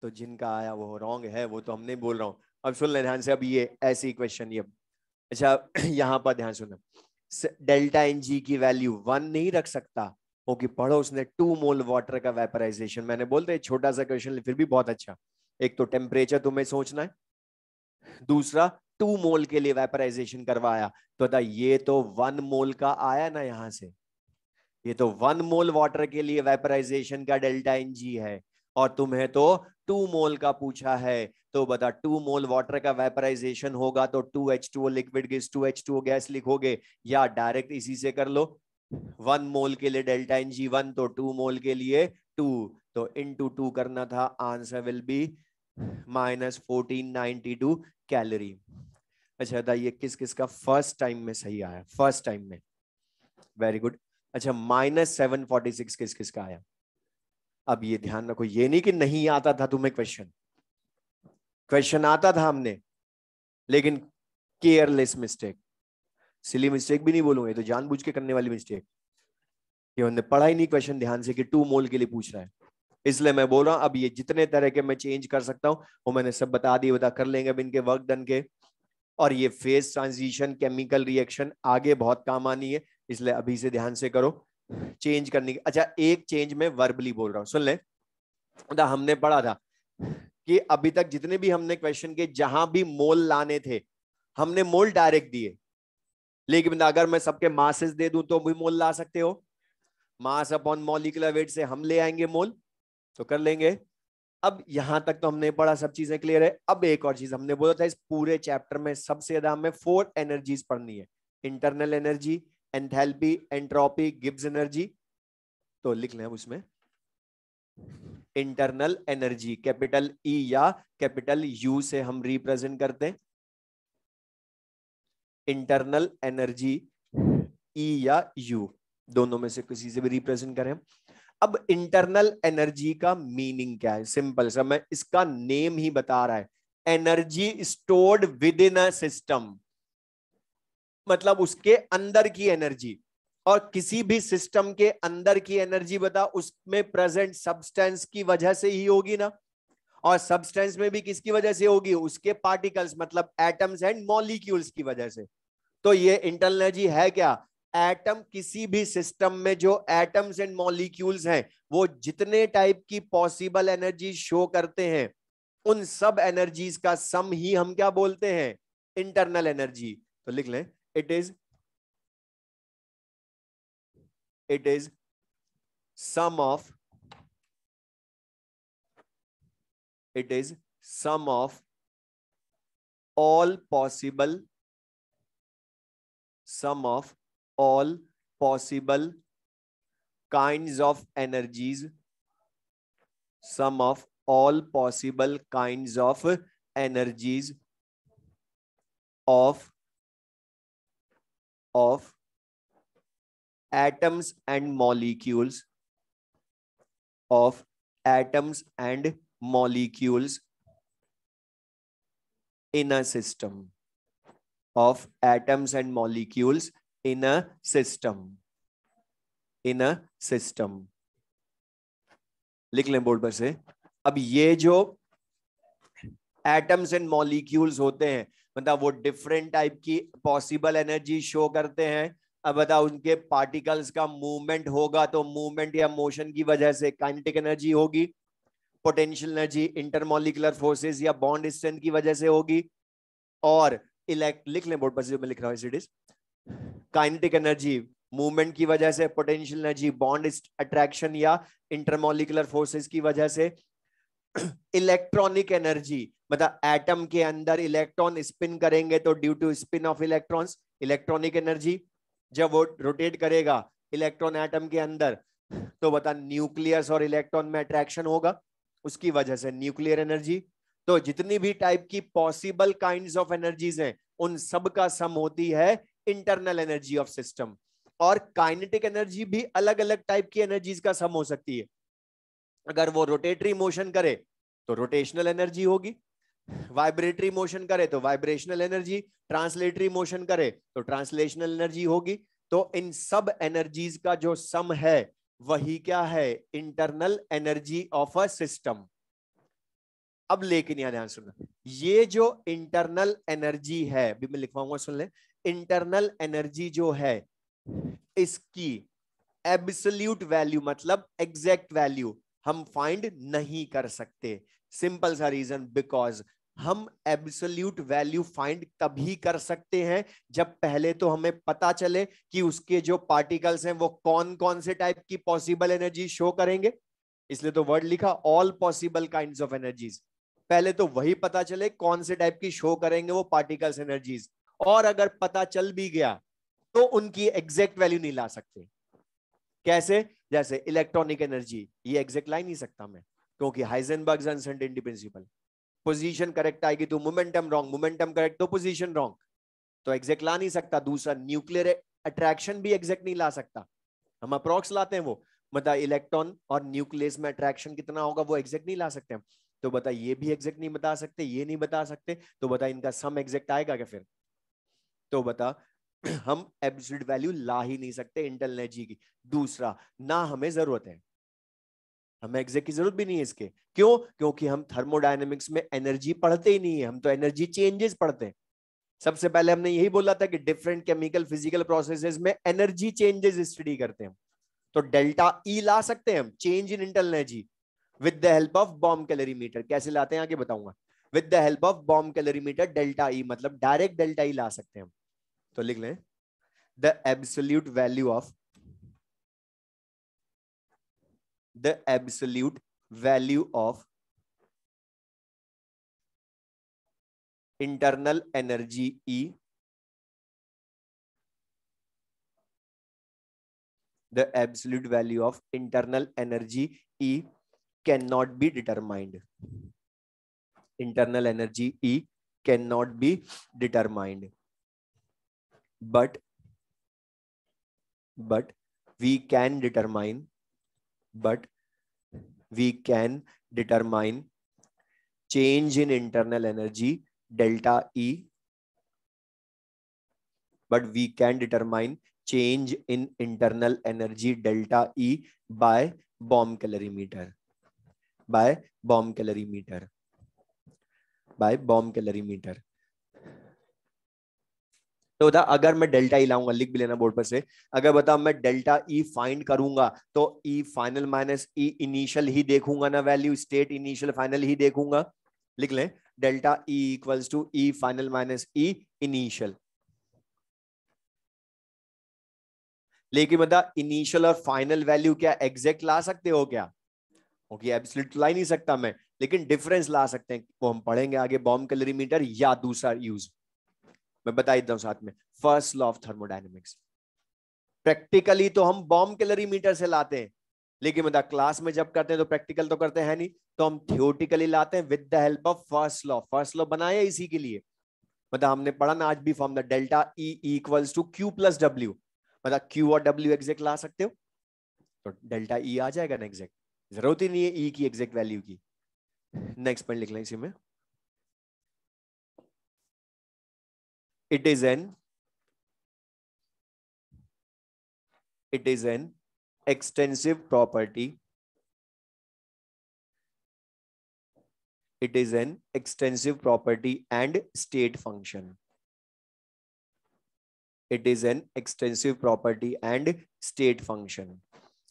तो जिनका आया वो रॉन्ग है, वो तो हम नहीं बोल रहा हूं। अब सुन ले ध्यान से, अब ये ऐसी क्वेश्चन ये, अच्छा यहां पर ध्यान सुनो, डेल्टा एन जी की वैल्यू 1 नहीं रख सकता क्योंकि पढ़ो उसने 2 मोल वाटर का वेपराइजेशन, मैंने बोलते छोटा सा क्वेश्चन फिर भी बहुत अच्छा। एक तो टेम्परेचर तुम्हें सोचना है, दूसरा 2 मोल के लिए वेपराइजेशन करवाया, तो था ये तो 1 मोल का आया ना यहां से, ये तो 1 मोल वाटर के लिए वेपराइजेशन का डेल्टा एन जी है, और तुम्हें तो 2 मोल का पूछा है। तो बता 2 मोल वाटर का वेपराइजेशन होगा तो 2H2O liquid gas 2H2O gas लिखोगे, या डायरेक्ट इसी से कर लो। 1 मोल के लिए डेल्टा एन जी 1 तो 2 मोल के लिए 2, तो इनटू 2 करना था, आंसर विल बी -1492 कैलोरी। अच्छा था, ये किस किस का फर्स्ट टाइम में सही आया? फर्स्ट टाइम में, वेरी गुड। अच्छा -746 किस किस का आया? अब ये ध्यान रखो, ये नहीं कि नहीं आता था तुम्हें क्वेश्चन, क्वेश्चन आता था हमने, लेकिन केयरलेस मिस्टेक, सिली मिस्टेक भी नहीं बोलूंगा, ये तो जानबूझ के करने वाली मिस्टेक, ये हमने पढ़ा ही नहीं क्वेश्चन ध्यान से कि 2 मोल के लिए पूछ रहा है, इसलिए मैं बोल रहा हूं अब ये जितने तरह के मैं चेंज कर सकता हूं वो मैंने सब बता दिए, बता कर लेंगे अब इनके वर्क डन के। और ये फेज ट्रांजिशन केमिकल रिएक्शन आगे बहुत काम आनी है, इसलिए अभी से ध्यान से करो चेंज करने की। अच्छा एक चेंज में वर्बली बोल रहा हूं, सुन ले। हमने पढ़ा था कि अभी तक जितने भी हमने क्वेश्चन के जहां भी मोल लाने थे हमने मोल डायरेक्ट दिए, लेकिन अगर मैं सबके मासेस दे दूं तो भी मोल ला सकते हो, मास अपॉन मॉलिक्यूलर वेट से हम ले आएंगे मोल, तो कर लेंगे। अब यहां तक तो हमने पढ़ा, सब चीजें क्लियर है। अब एक और चीज हमने बोला था इस पूरे चैप्टर में सबसे ज्यादा हमें 4 एनर्जीज पढ़नी है, internal energy, enthalpy, entropy, Gibbs energy. तो लिख लें उसमें इंटरनल एनर्जी कैपिटल ई या कैपिटल यू से हम रिप्रेजेंट करते हैं, इंटरनल एनर्जी ई या यू दोनों में से किसी से भी रिप्रेजेंट करें। अब इंटरनल एनर्जी का मीनिंग क्या है? सिंपल सा, मैं इसका नेम ही बता रहा है, energy stored with in a system, मतलब उसके अंदर की एनर्जी। और किसी भी सिस्टम के अंदर की एनर्जी बता उसमें प्रेजेंट सब्सटेंस की वजह से ही होगी ना, और सब्सटेंस में भी किसकी वजह से होगी? उसके पार्टिकल्स मतलब एटम्स एंड मॉलिक्यूल्स की वजह से। तो ये इंटरनल एनर्जी है क्या? एटम, किसी भी सिस्टम में जो एटम्स एंड मॉलिक्यूल्स हैं वो जितने टाइप की पॉसिबल एनर्जी शो करते हैं उन सब एनर्जीज का सम ही हम क्या बोलते हैं, इंटरनल एनर्जी। तो लिख लें, it is sum of it is sum of all possible kinds of energies, sum of all possible kinds of energies of atoms and molecules, of atoms and molecules in a system, of atoms and molecules in a system, in a system। लिख लें board पर से। अब ये जो atoms and molecules होते हैं, मतलब वो डिफरेंट टाइप की पॉसिबल एनर्जी शो करते हैं। अब बताओ, उनके पार्टिकल्स का मूवमेंट होगा तो मूवमेंट या मोशन की वजह से काइनेटिक एनर्जी होगी, पोटेंशियल एनर्जी इंटरमॉलिक्यूलर फोर्सेस या बॉन्ड स्ट्रेंथ की वजह से होगी, और लिख लें बोर्ड पर जो मैं लिख रहा हूं, it is kinetic energy movement की वजह से, पोटेंशियल एनर्जी बॉन्ड अट्रैक्शन या इंटरमॉलिक्यूलर फोर्सेस की वजह से, इलेक्ट्रॉनिक एनर्जी मतलब एटम के अंदर इलेक्ट्रॉन स्पिन करेंगे तो due to spin of electrons electronic energy, जब वो रोटेट करेगा इलेक्ट्रॉन एटम के अंदर तो बता न्यूक्लियस और इलेक्ट्रॉन में अट्रैक्शन होगा, उसकी वजह से न्यूक्लियर एनर्जी। तो जितनी भी टाइप की पॉसिबल काइंड्स ऑफ एनर्जीज हैं उन सब का सम होती है इंटरनल एनर्जी ऑफ सिस्टम। और काइनेटिक एनर्जी भी अलग अलग टाइप की एनर्जीज का सम हो सकती है। अगर वो रोटेटरी मोशन करे तो रोटेशनल एनर्जी होगी, वाइब्रेटरी मोशन करे तो वाइब्रेशनल एनर्जी, ट्रांसलेटरी मोशन करे तो ट्रांसलेशनल एनर्जी होगी। तो इन सब एनर्जीज का जो सम है वही क्या है, internal energy of a system. अब लेकिन यहां ध्यान सुनना, ये जो इंटरनल एनर्जी है, अभी मैं लिखवाऊंगा सुन ले, इंटरनल एनर्जी जो है इसकी एब्सोल्यूट वैल्यू मतलब एग्जैक्ट वैल्यू हम फाइंड नहीं कर सकते। सिंपल सा रीजन, बिकॉज हम एब्सोल्यूट वैल्यू फाइंड तभी कर सकते हैं जब पहले तो हमें पता चले कि उसके जो पार्टिकल्स हैं वो कौन कौन से टाइप की पॉसिबल एनर्जी शो करेंगे। इसलिए तो वर्ड लिखा all possible kinds of energies. पहले तो वही पता चले कौन से टाइप की शो करेंगे वो पार्टिकल्स एनर्जीज, और अगर पता चल भी गया तो उनकी एग्जैक्ट वैल्यू नहीं ला सकते। कैसे? जैसे इलेक्ट्रॉनिक एनर्जी, ये एग्जैक्ट ला ही नहीं सकता मैं, क्योंकि हाइजेनबर्ग्स अनसर्टेनिटी प्रिंसिपल, पोजीशन करेक्ट आएगी तो मोमेंटम रॉन्ग, मोमेंटम करेक्ट तो पोजीशन रॉन्ग, तो एग्जैक्ट ला नहीं सकता। दूसरा, न्यूक्लियर अट्रैक्शन भी एग्जैक्ट नहीं ला सकता, हम अप्रॉक्स लाते हैं वो, मतलब इलेक्ट्रॉन और न्यूक्लियस में अट्रैक्शन कितना होगा वो एग्जैक्ट नहीं ला सकते हम। तो बता, ये भी एग्जैक्ट नहीं बता सकते, ये नहीं बता सकते, तो बता इनका सम एग्जैक्ट आएगा क्या फिर? तो बता हम एब्सोल्यूट वैल्यू ला ही नहीं सकते इंटरनल एनर्जी की। दूसरा, ना हमें जरूरत है, हमें एग्जैक्ट की जरूरत भी नहीं है इसके। क्यों? क्योंकि हम थर्मोडायनेमिक्स में एनर्जी पढ़ते ही नहीं है, हम तो एनर्जी चेंजेस पढ़ते हैं। सबसे पहले हमने यही बोला था कि डिफरेंट केमिकल फिजिकल प्रोसेसेस में एनर्जी चेंजेस स्टडी करते हैं। तो डेल्टा ई ला सकते हैं हम, change in internal energy, with the help of bomb calorimeter. कैसे लाते हैं आगे बताऊंगा। With the help of bomb calorimeter delta E मतलब डायरेक्ट डेल्टा ई ला सकते हैं हम। तो लिख लें, the absolute value of the absolute value of internal energy E, the absolute value of internal energy E cannot be determined. Internal energy E cannot be determined, but we can determine, change in internal energy delta E, but we can determine change in internal energy delta E by bomb calorimeter, by bomb calorimeter, by bomb calorimeter। तो बता, अगर मैं delta E लाऊंगा, लिख भी लेना board पर से, अगर बता मैं डेल्टा ई फाइंड करूंगा तो E final minus E initial ही देखूंगा ना, वैल्यू स्टेट इनिशियल फाइनल ही देखूंगा। लिख लें delta E equals to E final minus E initial. लेकिन मतलब इनिशियल और फाइनल वैल्यू क्या एग्जैक्ट ला सकते हो क्या? ओके, एब्सोल्यूट ला ही नहीं सकता मैं, लेकिन डिफरेंस ला सकते हैं, वो हम पढ़ेंगे आगे, बॉम्ब कैलोरीमीटर या दूसरा यूज मैं बता देता हूं साथ में, first law of thermodynamics. Practically तो हम बॉम्ब कैलोरीमीटर से लाते हैं, लेकिन मतलब क्लास में जब करते हैं तो प्रैक्टिकल तो करते हैं नहीं, तो हम थियोरेटिकली लाते हैं with the help of first law. First law बनाया इसी के लिए, मतलब हमने पढ़ा ना आज भी formula delta E equals to Q plus W, मतलब Q और W एग्जैक्ट ला सकते हो तो डेल्टा E आ जाएगा ना एग्जैक्ट, जरूरत ही नहीं है E की एग्जैक्ट वैल्यू की। नेक्स्ट पॉइंट लिख लें इसी में, it is an extensive property, it is an extensive property and state function, it is an extensive property and state function।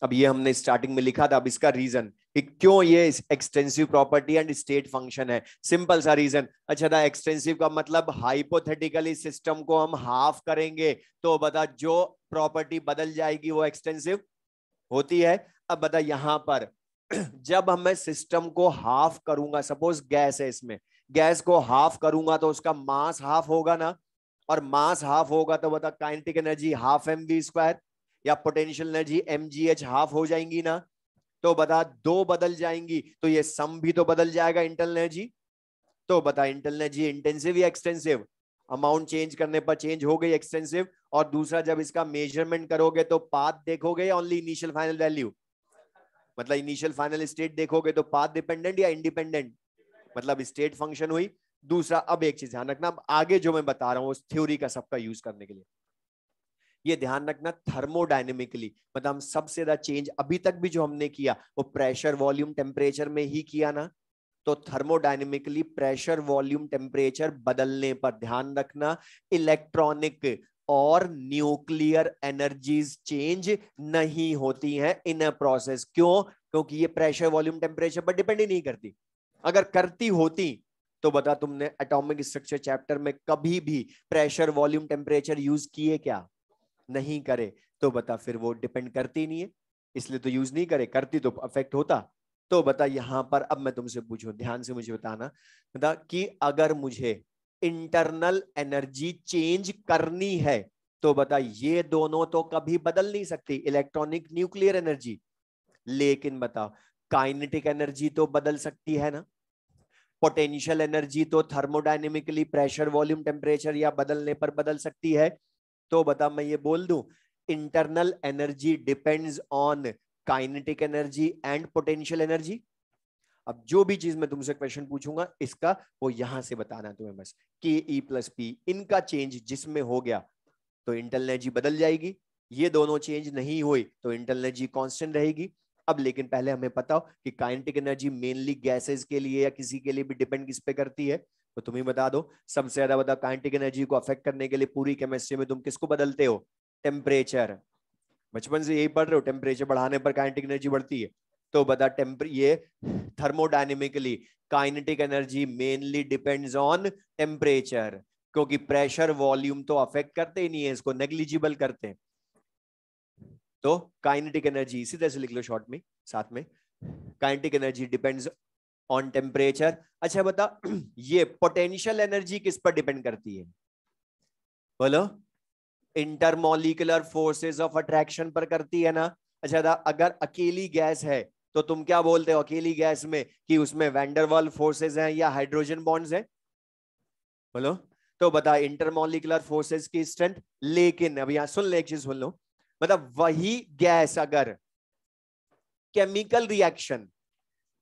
अब ये हमने स्टार्टिंग में लिखा था, अब इसका रीजन कि क्यों ये extensive property and state function है, सिंपल सा रीजन। अच्छा था, एक्सटेंसिव का मतलब हाइपोथेटिकली सिस्टम को हम हाफ करेंगे तो बता जो प्रॉपर्टी बदल जाएगी वो एक्सटेंसिव होती है। अब बता यहां पर जब मैं सिस्टम को हाफ करूंगा, सपोज गैस है, इसमें गैस को हाफ करूंगा तो उसका मास हाफ होगा ना, और मास हाफ होगा तो बता काइनेटिक एनर्जी हाफ mv², या पोटेंशियल एनर्जी mgh हाफ हो जाएंगी ना, तो बता दो बदल जाएंगी तो ये सम भी तो बदल जाएगा इंटरनल एनर्जी। तो बता इंटरनल एनर्जी इंटेंसिव या एक्सटेंसिव? अमाउंट चेंज करने पर चेंज हो गई एक्सटेंसिव। और दूसरा जब इसका मेजरमेंट करोगे तो पाथ देखोगे या ओनली इनिशियल फाइनल वैल्यू, मतलब इनिशियल फाइनल स्टेट देखोगे तो पाथ डिपेंडेंट या इंडिपेंडेंट, मतलब स्टेट फंक्शन हुई। दूसरा, अब एक चीज ध्यान रखना, अब आगे जो मैं बता रहा हूं उस थ्योरी का सबका यूज करने के लिए ये ध्यान रखना, थर्मोडायनेमिकली मतलब हम सबसे ज्यादा चेंज अभी तक भी जो हमने किया वो प्रेशर वॉल्यूम टेम्परेचर में ही किया ना, तो थर्मोडायनेमिकली प्रेशर वॉल्यूम टेम्परेचर बदलने पर ध्यान रखना इलेक्ट्रॉनिक और न्यूक्लियर एनर्जीज चेंज नहीं होती हैं इन अ प्रोसेस। क्यों? क्योंकि ये प्रेशर वॉल्यूम टेम्परेचर पर डिपेंड ही नहीं करती। अगर करती होती तो बता तुमने एटॉमिक स्ट्रक्चर चैप्टर में कभी भी प्रेशर वॉल्यूम टेम्परेचर यूज किए क्या? नहीं करे। तो बता फिर वो डिपेंड करती नहीं है, इसलिए तो यूज नहीं करे, करती तो अफेक्ट होता। तो बता यहां पर अब मैं तुमसे पूछूं, ध्यान से मुझे बताना, बता कि अगर मुझे इंटरनल एनर्जी चेंज करनी है तो बता ये दोनों तो कभी बदल नहीं सकती, इलेक्ट्रॉनिक न्यूक्लियर एनर्जी, लेकिन बता काइनेटिक एनर्जी तो बदल सकती है ना, पोटेंशियल एनर्जी तो थर्मोडायनेमिकली प्रेशर वॉल्यूम टेम्परेचर या बदलने पर बदल सकती है। तो बता मैं ये बोल दूं internal energy depends on kinetic energy and potential energy. अब जो भी चीज मैं तुमसे क्वेश्चन पूछूंगा इसका वो यहां से बताना है तुम्हें बस, के ई प्लस पी इनका चेंज जिसमें हो गया तो इंटरनल एनर्जी बदल जाएगी, ये दोनों चेंज नहीं हुई तो इंटरनल एनर्जी कांस्टेंट रहेगी। अब लेकिन पहले हमें पता हो कि काइनेटिक एनर्जी मेनली गैसेस के लिए या किसी के लिए भी डिपेंड किस पे करती है, तो तुम ही बता दो। सबसे ज्यादा बता काइनेटिक एनर्जी को अफेक्ट करने के लिए पूरी केमिस्ट्री में तुम किसको बदलते हो? टेम्परेचर। बचपन से यही पढ़ रहे हो, टेम्परेचर बढ़ाने पर काइनेटिक एनर्जी बढ़ती है। तो बता ये thermodynamically kinetic energy mainly depends on temperature, क्योंकि प्रेशर वॉल्यूम तो अफेक्ट करते ही नहीं है, इसको नेग्लिजिबल करते हैं। तो काइनेटिक एनर्जी इसी तरह से लिख लो शॉर्ट में साथ में, kinetic energy depends on temperature. अच्छा बता ये पोटेंशियल एनर्जी किस पर डिपेंड करती है? बोलो। इंटरमॉलिक्यूलर फोर्सेस ऑफ अट्रैक्शन पर करती है ना। अच्छा अगर अकेली गैस है तो तुम क्या बोलते हो अकेली गैस में, कि उसमें वैंडरवाल फोर्सेस हैं या हाइड्रोजन बॉन्ड्स हैं? बोलो। तो बता इंटरमॉलिक्यूलर फोर्सेस की स्ट्रेंथ, लेकिन अब यहां सुन ले एक चीज सुन लो, मतलब वही गैस अगर केमिकल रिएक्शन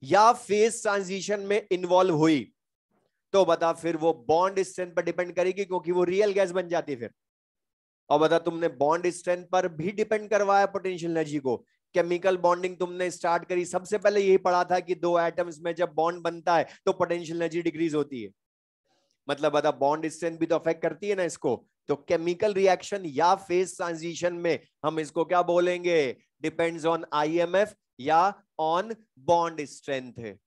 या फेज ट्रांजिशन में इन्वॉल्व हुई तो बता फिर वो बॉन्ड स्ट्रेंथ पर डिपेंड करेगी, क्योंकि वो रियल गैस बन जाती है फिर। और बता तुमने बॉन्ड स्ट्रेंथ पर भी डिपेंड करवाया पोटेंशियल एनर्जी को, केमिकल बॉन्डिंग तुमने स्टार्ट करी, सबसे पहले यही पढ़ा था कि दो एटम्स में जब बॉन्ड बनता है तो पोटेंशियल एनर्जी डिक्रीज होती है, मतलब बता बॉन्ड स्ट्रेंथ भी तो अफेक्ट करती है ना इसको। तो केमिकल रिएक्शन या फेज ट्रांजिशन में हम इसको क्या बोलेंगे? डिपेंड्स ऑन आईएमएफ या ऑन बॉन्ड स्ट्रेंथ है।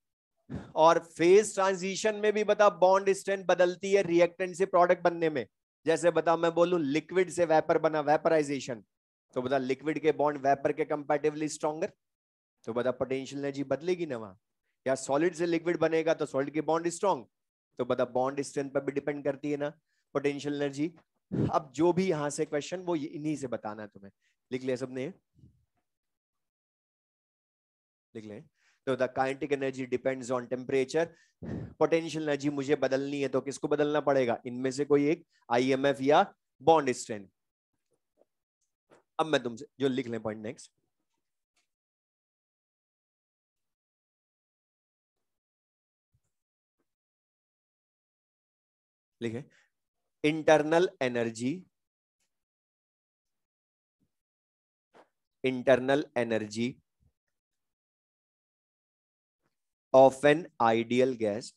और फेज ट्रांजिशन में भी बता बॉन्ड स्ट्रेंथ बदलती है रिएक्टेंट से प्रोडक्ट बनने में। जैसे बता मैं बोलूं लिक्विड से वेपर बना, वेपराइजेशन, तो बता लिक्विड के बॉन्ड वेपर के कंपैरेटिवली स्ट्रॉन्गर, तो बता पोटेंशियल एनर्जी बदलेगी ना वहां। या सॉलिड से लिक्विड बनेगा तो सॉलिड के बॉन्ड स्ट्रॉन्ग, तो बता बॉन्ड स्ट्रेंथ पर भी डिपेंड करती है ना पोटेंशियल एनर्जी। अब जो भी यहां से क्वेश्चन वो इन्हीं से बताना है तुम्हें। लिख लिया सबने? लिख लें। तो the kinetic energy depends on temperature. Potential energy मुझे बदलनी है तो किसको बदलना पड़ेगा? इनमें से कोई एक, आईएमएफ या बॉन्ड स्ट्रेंथ। अब मैं तुमसे जो लिख लें पॉइंट नेक्स्ट, लिखे internal energy, internal energy of an ideal gas,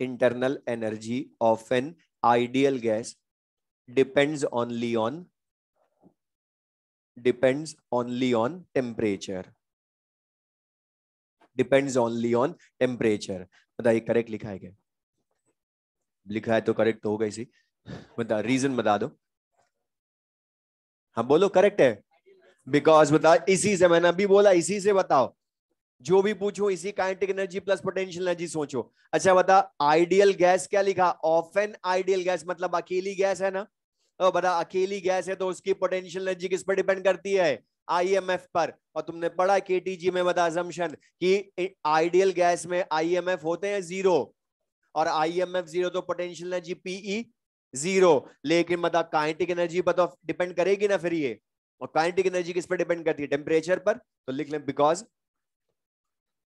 internal energy of an ideal gas depends only on temperature, depends only on temperature। बताइए करेक्ट लिखा है क्या? लिखा है तो करेक्ट तो होगा इसी। बता रीजन बता दो। हाँ बोलो करेक्ट है। बिकॉज बता इसी से, मैंने अभी बोला इसी से बताओ, जो भी पूछो इसी kinetic energy plus potential energy सोचो। अच्छा बता आइडियल गैस क्या लिखा? ऑफ एन आइडियल गैस, मतलब अकेली गैस है ना। तो बता अकेली गैस है तो उसकी पोटेंशियल एनर्जी किस पर डिपेंड करती है? आईएमएफ पर। और तुमने पढ़ा केटीजी में बता असम्पशन कि आइडियल गैस में आईएमएफ होते हैं जीरो, और आईएमएफ जीरो तो पोटेंशियल एनर्जी पीई जीरो। लेकिन बता काइनेटिक एनर्जी पर तो डिपेंड करेगी ना फिर ये, और काइनेटिक एनर्जी किस पर डिपेंड करती है? टेम्परेचर पर। तो लिख लें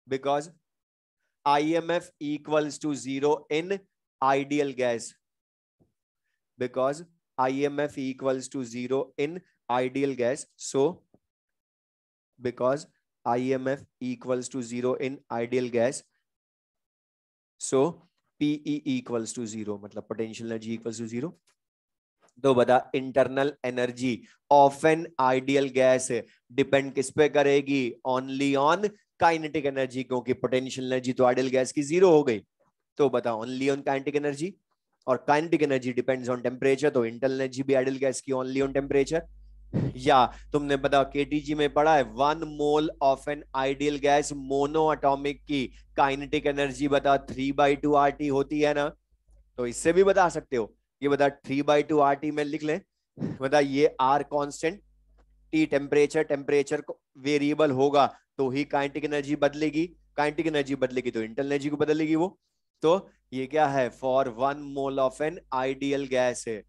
because IMF equals to zero in ideal gas, because IMF equals to zero in ideal gas, so because IMF equals to zero in ideal gas, so PE equals to zero, मतलब potential energy equals to zero। तो बता internal energy of an ideal gas depend किस पे करेगी? Only on kinetic energy, क्योंकि potential energy तो ideal gas की zero हो गई। तो बता ओनली ऑन काइनेटिक एनर्जी, और kinetic energy depends on temperature, तो इंटरनल एनर्जी भी आइडियल गैस की ओनली ऑन टेम्परेचर। या तुमने बता केटीजी में पढ़ा है 1 mole of an ideal gas mono atomic की काइनेटिक एनर्जी बता 3/2 RT होती है ना। तो इससे भी बता सकते हो। ये बता 3/2 RT में लिख लें। बता ये R constant, T temperature, temperature को वेरिएबल होगा तो ही काइनेटिक एनर्जी बदलेगी, काइनेटिक एनर्जी बदलेगी तो इंटरनल एनर्जी को बदलेगी वो। तो ये क्या है? For 1 mole of an ideal gas है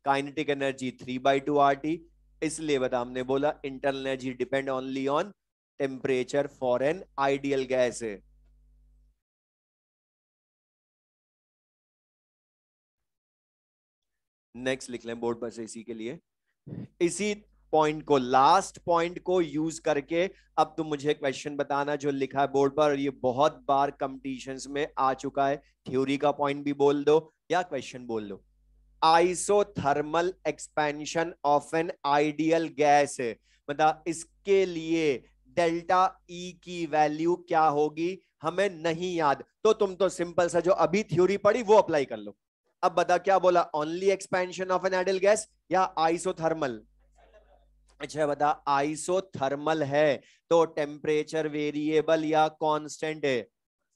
काइनेटिक एनर्जी 3/2 RT। इसलिए बता हमने बोला internal energy depend only on temperature for an ideal gas है। नेक्स्ट लिख लें बोर्ड पर से इसी के लिए, इसी पॉइंट को, लास्ट पॉइंट को यूज करके अब तुम मुझे क्वेश्चन बताना जो लिखा है बोर्ड पर, और ये बहुत बार कंपटीशंस में आ चुका है। थ्योरी का पॉइंट भी बोल दो या क्वेश्चन बोल दो। Isothermal expansion of an ideal gas है, मतलब इसके लिए डेल्टा ई की वैल्यू क्या होगी हमें नहीं याद, तो तुम तो सिंपल सा जो अभी थ्योरी पढ़ी वो अप्लाई कर लो। अब बता क्या बोला? Only expansion of an ideal gas या आइसोथर्मल? अच्छा बता आइसोथर्मल है तो टेम्परेचर वेरिएबल या कांस्टेंट है?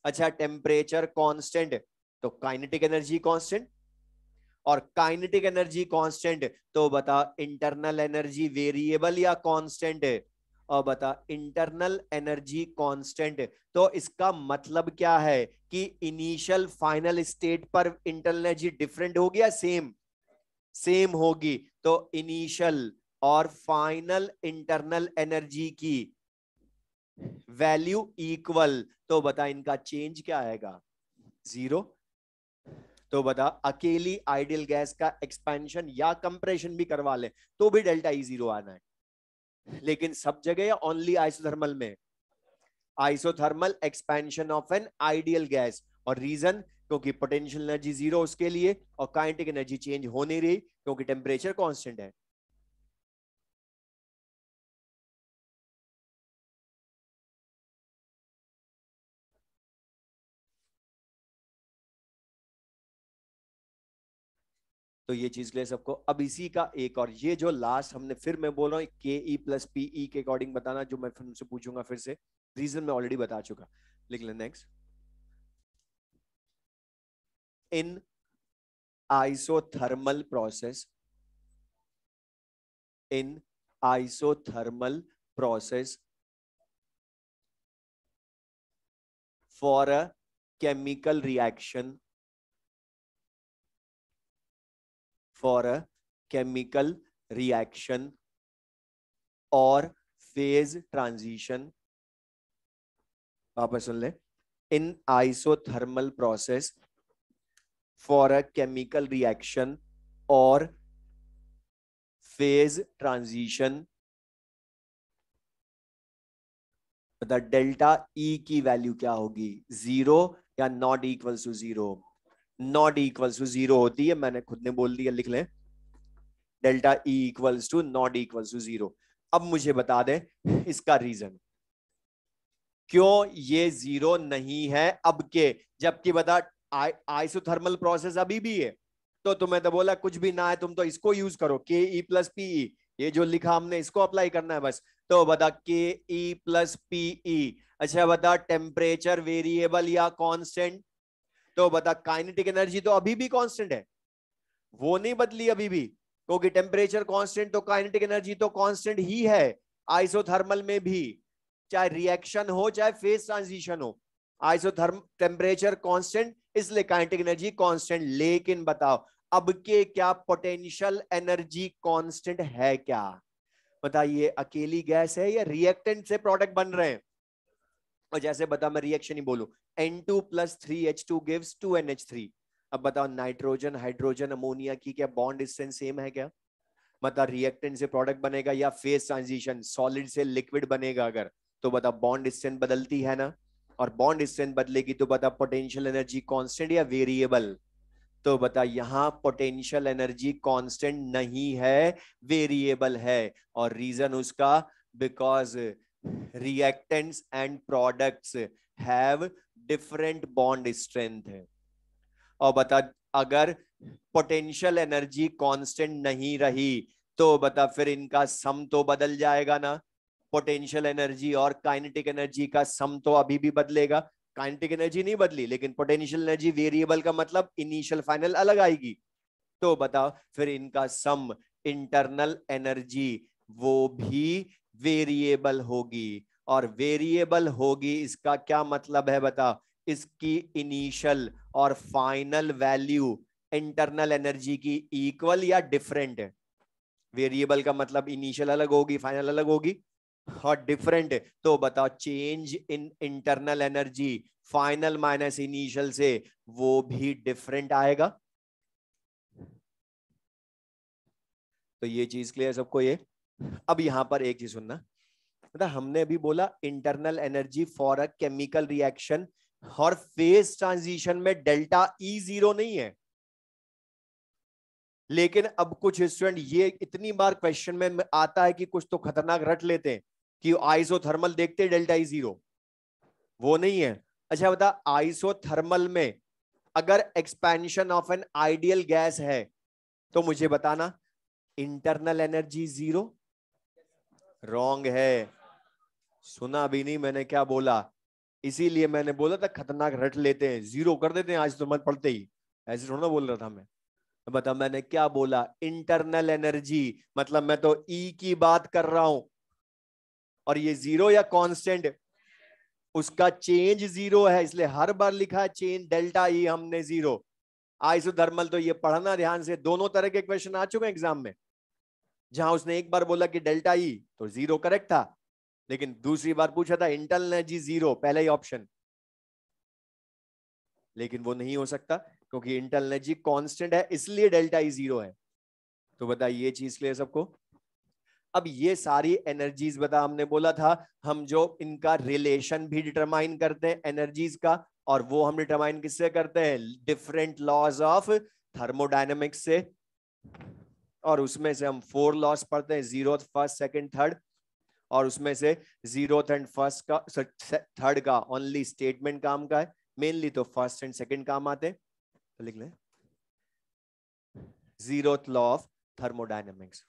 अच्छा टेम्परेचर कांस्टेंट तो काइनेटिक एनर्जी कांस्टेंट, और काइनेटिक एनर्जी कांस्टेंट तो बता इंटरनल एनर्जी वेरिएबल या कांस्टेंट है? और बता इंटरनल एनर्जी कांस्टेंट, तो इसका मतलब क्या है कि इनिशियल फाइनल स्टेट पर इंटरनल एनर्जी डिफरेंट होगी या सेम? सेम होगी। तो इनिशियल और फाइनल इंटरनल एनर्जी की वैल्यू इक्वल, तो बता इनका चेंज क्या आएगा? जीरो। तो बता अकेली आइडियल गैस का एक्सपेंशन या कंप्रेशन भी करवा ले तो भी डेल्टा ई जीरो आना है, लेकिन सब जगह या ओनली आइसोथर्मल में? Isothermal expansion of an ideal gas, और रीजन क्योंकि पोटेंशियल एनर्जी जीरो उसके लिए, और काइनेटिक एनर्जी चेंज हो नहीं रही क्योंकि टेम्परेचर कांस्टेंट है। तो ये चीज के लिए सबको। अब इसी का एक और ये जो लास्ट हमने, फिर मैं बोल रहा हूँ के ई प्लस पीई के अकॉर्डिंग बताना, जो मैं फिर उनसे पूछूंगा फिर से, रीजन मैं ऑलरेडी बता चुका। लिख ले next. In isothermal process, in isothermal process for a chemical reaction, for a chemical reaction or phase transition, वापस सुन ले, in isothermal process for a chemical reaction or phase transition, बता डेल्टा ई की value क्या होगी, 0 या not equals to 0? Not equals to 0 होती है, मैंने खुद ने बोल दिया, लिख लें delta E equals to not equals to 0। अब मुझे बता दे इसका रीजन क्यों ये 0 नहीं है अब के, जबकि बता आइसोथर्मल प्रोसेस अभी भी है। तो तुम्हें तो बोला कुछ भी ना है, तुम तो इसको यूज करो, के ई प्लस पीई, ये जो लिखा हमने इसको अप्लाई करना है बस। तो बता के ई प्लस पीई, अच्छा बता टेम्परेचर वेरिएबल या कांस्टेंट? तो बता काइनेटिक एनर्जी तो अभी भी कांस्टेंट है, वो नहीं बदली अभी भी, क्योंकि टेम्परेचर कांस्टेंट तो काइनेटिक एनर्जी तो कांस्टेंट ही है आइसोथर्मल में भी, चाहे रिएक्शन हो चाहे फेज ट्रांजिशन हो। आइसोथर्म टेम्परेचर कांस्टेंट, इसलिए काइनेटिक एनर्जी कांस्टेंट। लेकिन बताओ अब के क्या पोटेंशियल एनर्जी कांस्टेंट है क्या? बताइए अकेली गैस है या रिएक्टेंट से प्रोडक्ट बन रहे हैं? और जैसे बता मैं रिएक्शन ही बोलूं, N2 + 3H2 गिव्स 2NH3। अब बताओ नाइट्रोजन हाइड्रोजन अमोनिया की क्या बॉन्ड डिस्टेंस सेम है क्या? मतलब रिएक्टेंट से प्रोडक्ट बनेगा या फेज ट्रांजिशन सॉलिड से लिक्विड बनेगा अगर, तो बता बॉन्ड डिस्टेंस बदलती है ना, और बॉन्ड डिस्टेंस बदलेगी तो बता पोटेंशियल एनर्जी कांस्टेंट या वेरिएबल? तो बता यहां पोटेंशियल एनर्जी कांस्टेंट नहीं है, वेरिएबल है। और रीजन उसका, because reactants and products have different bond strength है। और बता अगर पोटेंशियल एनर्जी कांस्टेंट नहीं रही तो बता फिर इनका सम तो बदल जाएगा ना, पोटेंशियल एनर्जी और काइनेटिक एनर्जी का सम तो अभी भी बदलेगा। काइनेटिक एनर्जी नहीं बदली लेकिन पोटेंशियल एनर्जी वेरिएबल का मतलब इनिशियल फाइनल अलग आएगी। तो बताओ फिर इनका सम इंटरनल एनर्जी वो भी वेरिएबल होगी, और वेरिएबल होगी इसका क्या मतलब है बता, इसकी इनिशियल और फाइनल वैल्यू इंटरनल एनर्जी की इक्वल या डिफरेंट है। वेरिएबल का मतलब इनिशियल अलग होगी फाइनल अलग होगी, और डिफरेंट तो बताओ change in internal energy final minus initial से वो भी डिफरेंट आएगा। तो ये चीज क्लियर सबको ये। अब यहां पर एक चीज सुनना, मतलब हमने अभी बोला internal energy for a chemical reaction और फेज ट्रांजिशन में डेल्टा ई 0 नहीं है। लेकिन अब कुछ स्टूडेंट ये इतनी बार क्वेश्चन में आता है कि कुछ तो खतरनाक रट लेते हैं कि आइसोथर्मल देखते डेल्टा ई 0, वो नहीं है। अच्छा बता आइसोथर्मल में अगर expansion of an ideal gas है तो मुझे बताना इंटरनल एनर्जी 0? रॉन्ग है, सुना भी नहीं मैंने क्या बोला, इसीलिए मैंने बोला था खतरनाक रट लेते हैं, 0 कर देते हैं आज तो मत पढ़ते ही, ऐसे थोड़ा बोल रहा था मैं। बता मैंने क्या बोला, इंटरनल एनर्जी, मतलब मैं तो ई की बात कर रहा हूं, और ये 0 या कांस्टेंट, उसका चेंज 0 है, इसलिए हर बार लिखा है चेंज डेल्टा ई हमने 0। आइसोथर्मल तो ये पढ़ना ध्यान से, दोनों तरह के क्वेश्चन आ चुके हैं एग्जाम में, जहां उसने एक बार बोला कि डेल्टा ई तो 0 करेक्ट था, लेकिन दूसरी बार पूछा था इंटरनल एनर्जी 0 पहला ही ऑप्शन, लेकिन वो नहीं हो सकता क्योंकि इंटरनल एनर्जी कांस्टेंट है इसलिए डेल्टा ई 0 है। तो बताइए ये चीज क्लियर सबको। अब ये सारी एनर्जीज बता, हमने बोला था हम जो इनका रिलेशन भी डिटरमाइन करते हैं एनर्जीज का, और वो हम डिटरमाइन किससे करते हैं, डिफरेंट लॉज ऑफ थर्मोडायनेमिक्स से, और उसमें से हम 4 लॉस पढ़ते हैं, 0th फर्स्ट सेकंड थर्ड, और उसमें से 0th एंड फर्स्ट का थर्ड का ओनली स्टेटमेंट काम का है, मेनली तो फर्स्ट एंड सेकंड काम आते हैं। तो लिख लें zeroth law of thermodynamics,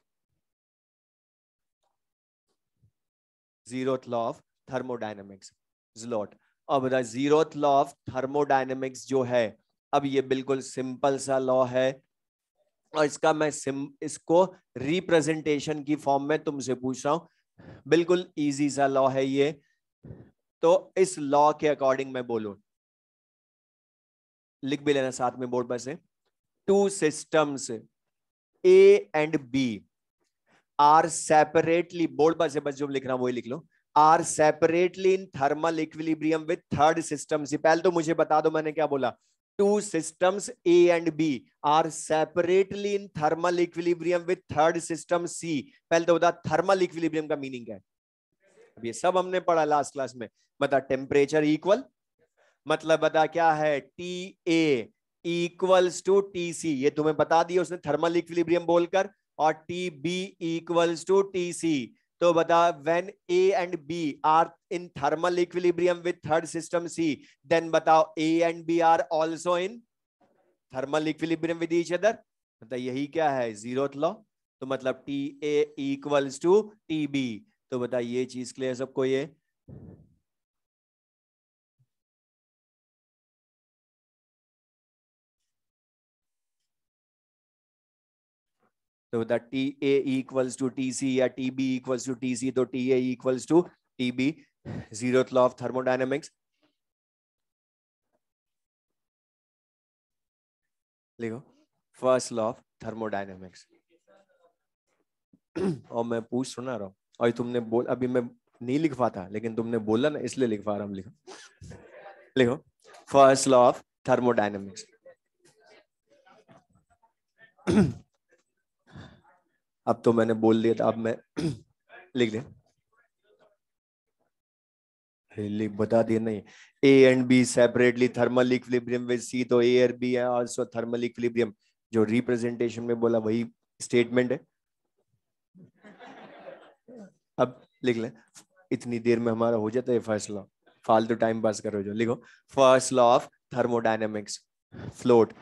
zeroth law of thermodynamics, ज़लोट। अब बता जीरोथ लॉ ऑफ थर्मोडायनेमिक्स जो है, अब ये बिल्कुल सिंपल सा लॉ है और इसका मैं इसको रिप्रेजेंटेशन की फॉर्म में तुमसे पूछ रहा हूं, बिल्कुल इजी सा लॉ है ये। तो इस लॉ के अकॉर्डिंग मैं बोलूं, लिख भी लेना साथ में बोर्ड पर से, two systems A and B are separately, board पर से बस जो लिख रहा हूं वही लिख लो, are separately in thermal equilibrium with third system C. पहले तो मुझे बता दो मैंने क्या बोला, two systems A and B are separately in thermal equilibrium with third system C. पहले तो बता थर्मल इक्विलिब्रियम का मीनिंग क्या है, अब ये सब हमने पढ़ा लास्ट क्लास में। बता टेम्परेचर इक्वल, मतलब बता क्या है, T A equals to T C, ये तुम्हें बता दिया उसने थर्मल इक्विलिब्रियम बोलकर, और T B equals to T C. तो बता when A and B are in thermal equilibrium with third system C, then बताओ A and B are also in thermal equilibrium with each other. मतलब यही क्या है, zeroth law. तो मतलब T A equals to T B. तो बता ये चीज क्लियर सबको ये। तो बता T A equals to T C या T B equals to T C, तो T A equals to T B, zeroth law of thermodynamics. लिखो फर्स्ट लॉ ऑफ थर्मोडायनेमिक्स। और मैं पूछ सुना रहा हूँ, और तुमने बोल, अभी मैं नहीं लिखवा था लेकिन तुमने बोला ना इसलिए लिखवा रहा हूँ। लिखो लिखो फर्स्ट लॉ ऑफ थर्मोडायनेमिक्स। अब तो मैंने बोल दिया था, अब मैं लिख ले, लिख बता दिया नहीं, A and B separately thermal equilibrium with C, तो ए और बी है आल्सो थर्मल इक्विलिब्रियम, जो रिप्रेजेंटेशन में बोला वही स्टेटमेंट है। अब लिख ले, इतनी देर में हमारा हो जाता है फर्स्ट लॉ, फालतू टाइम पास करो जो। लिखो first law of thermodynamics, float,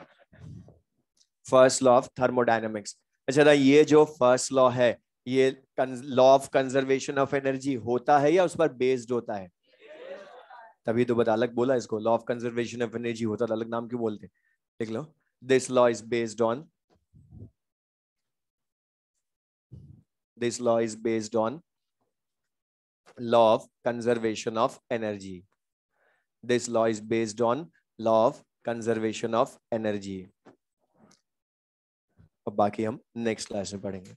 first law of thermodynamics. अच्छा ये जो फर्स्ट लॉ है, ये law of conservation of energy होता है या उस पर बेस्ड होता है? तभी तो बता, अलग बोला इसको, law of conservation of energy होता था, अलग नाम क्यों बोलते? लिख लो this law is based on, this law is based on law of conservation of energy, this law is based on law of conservation of energy। अब बाकी हम नेक्स्ट क्लास में पढ़ेंगे।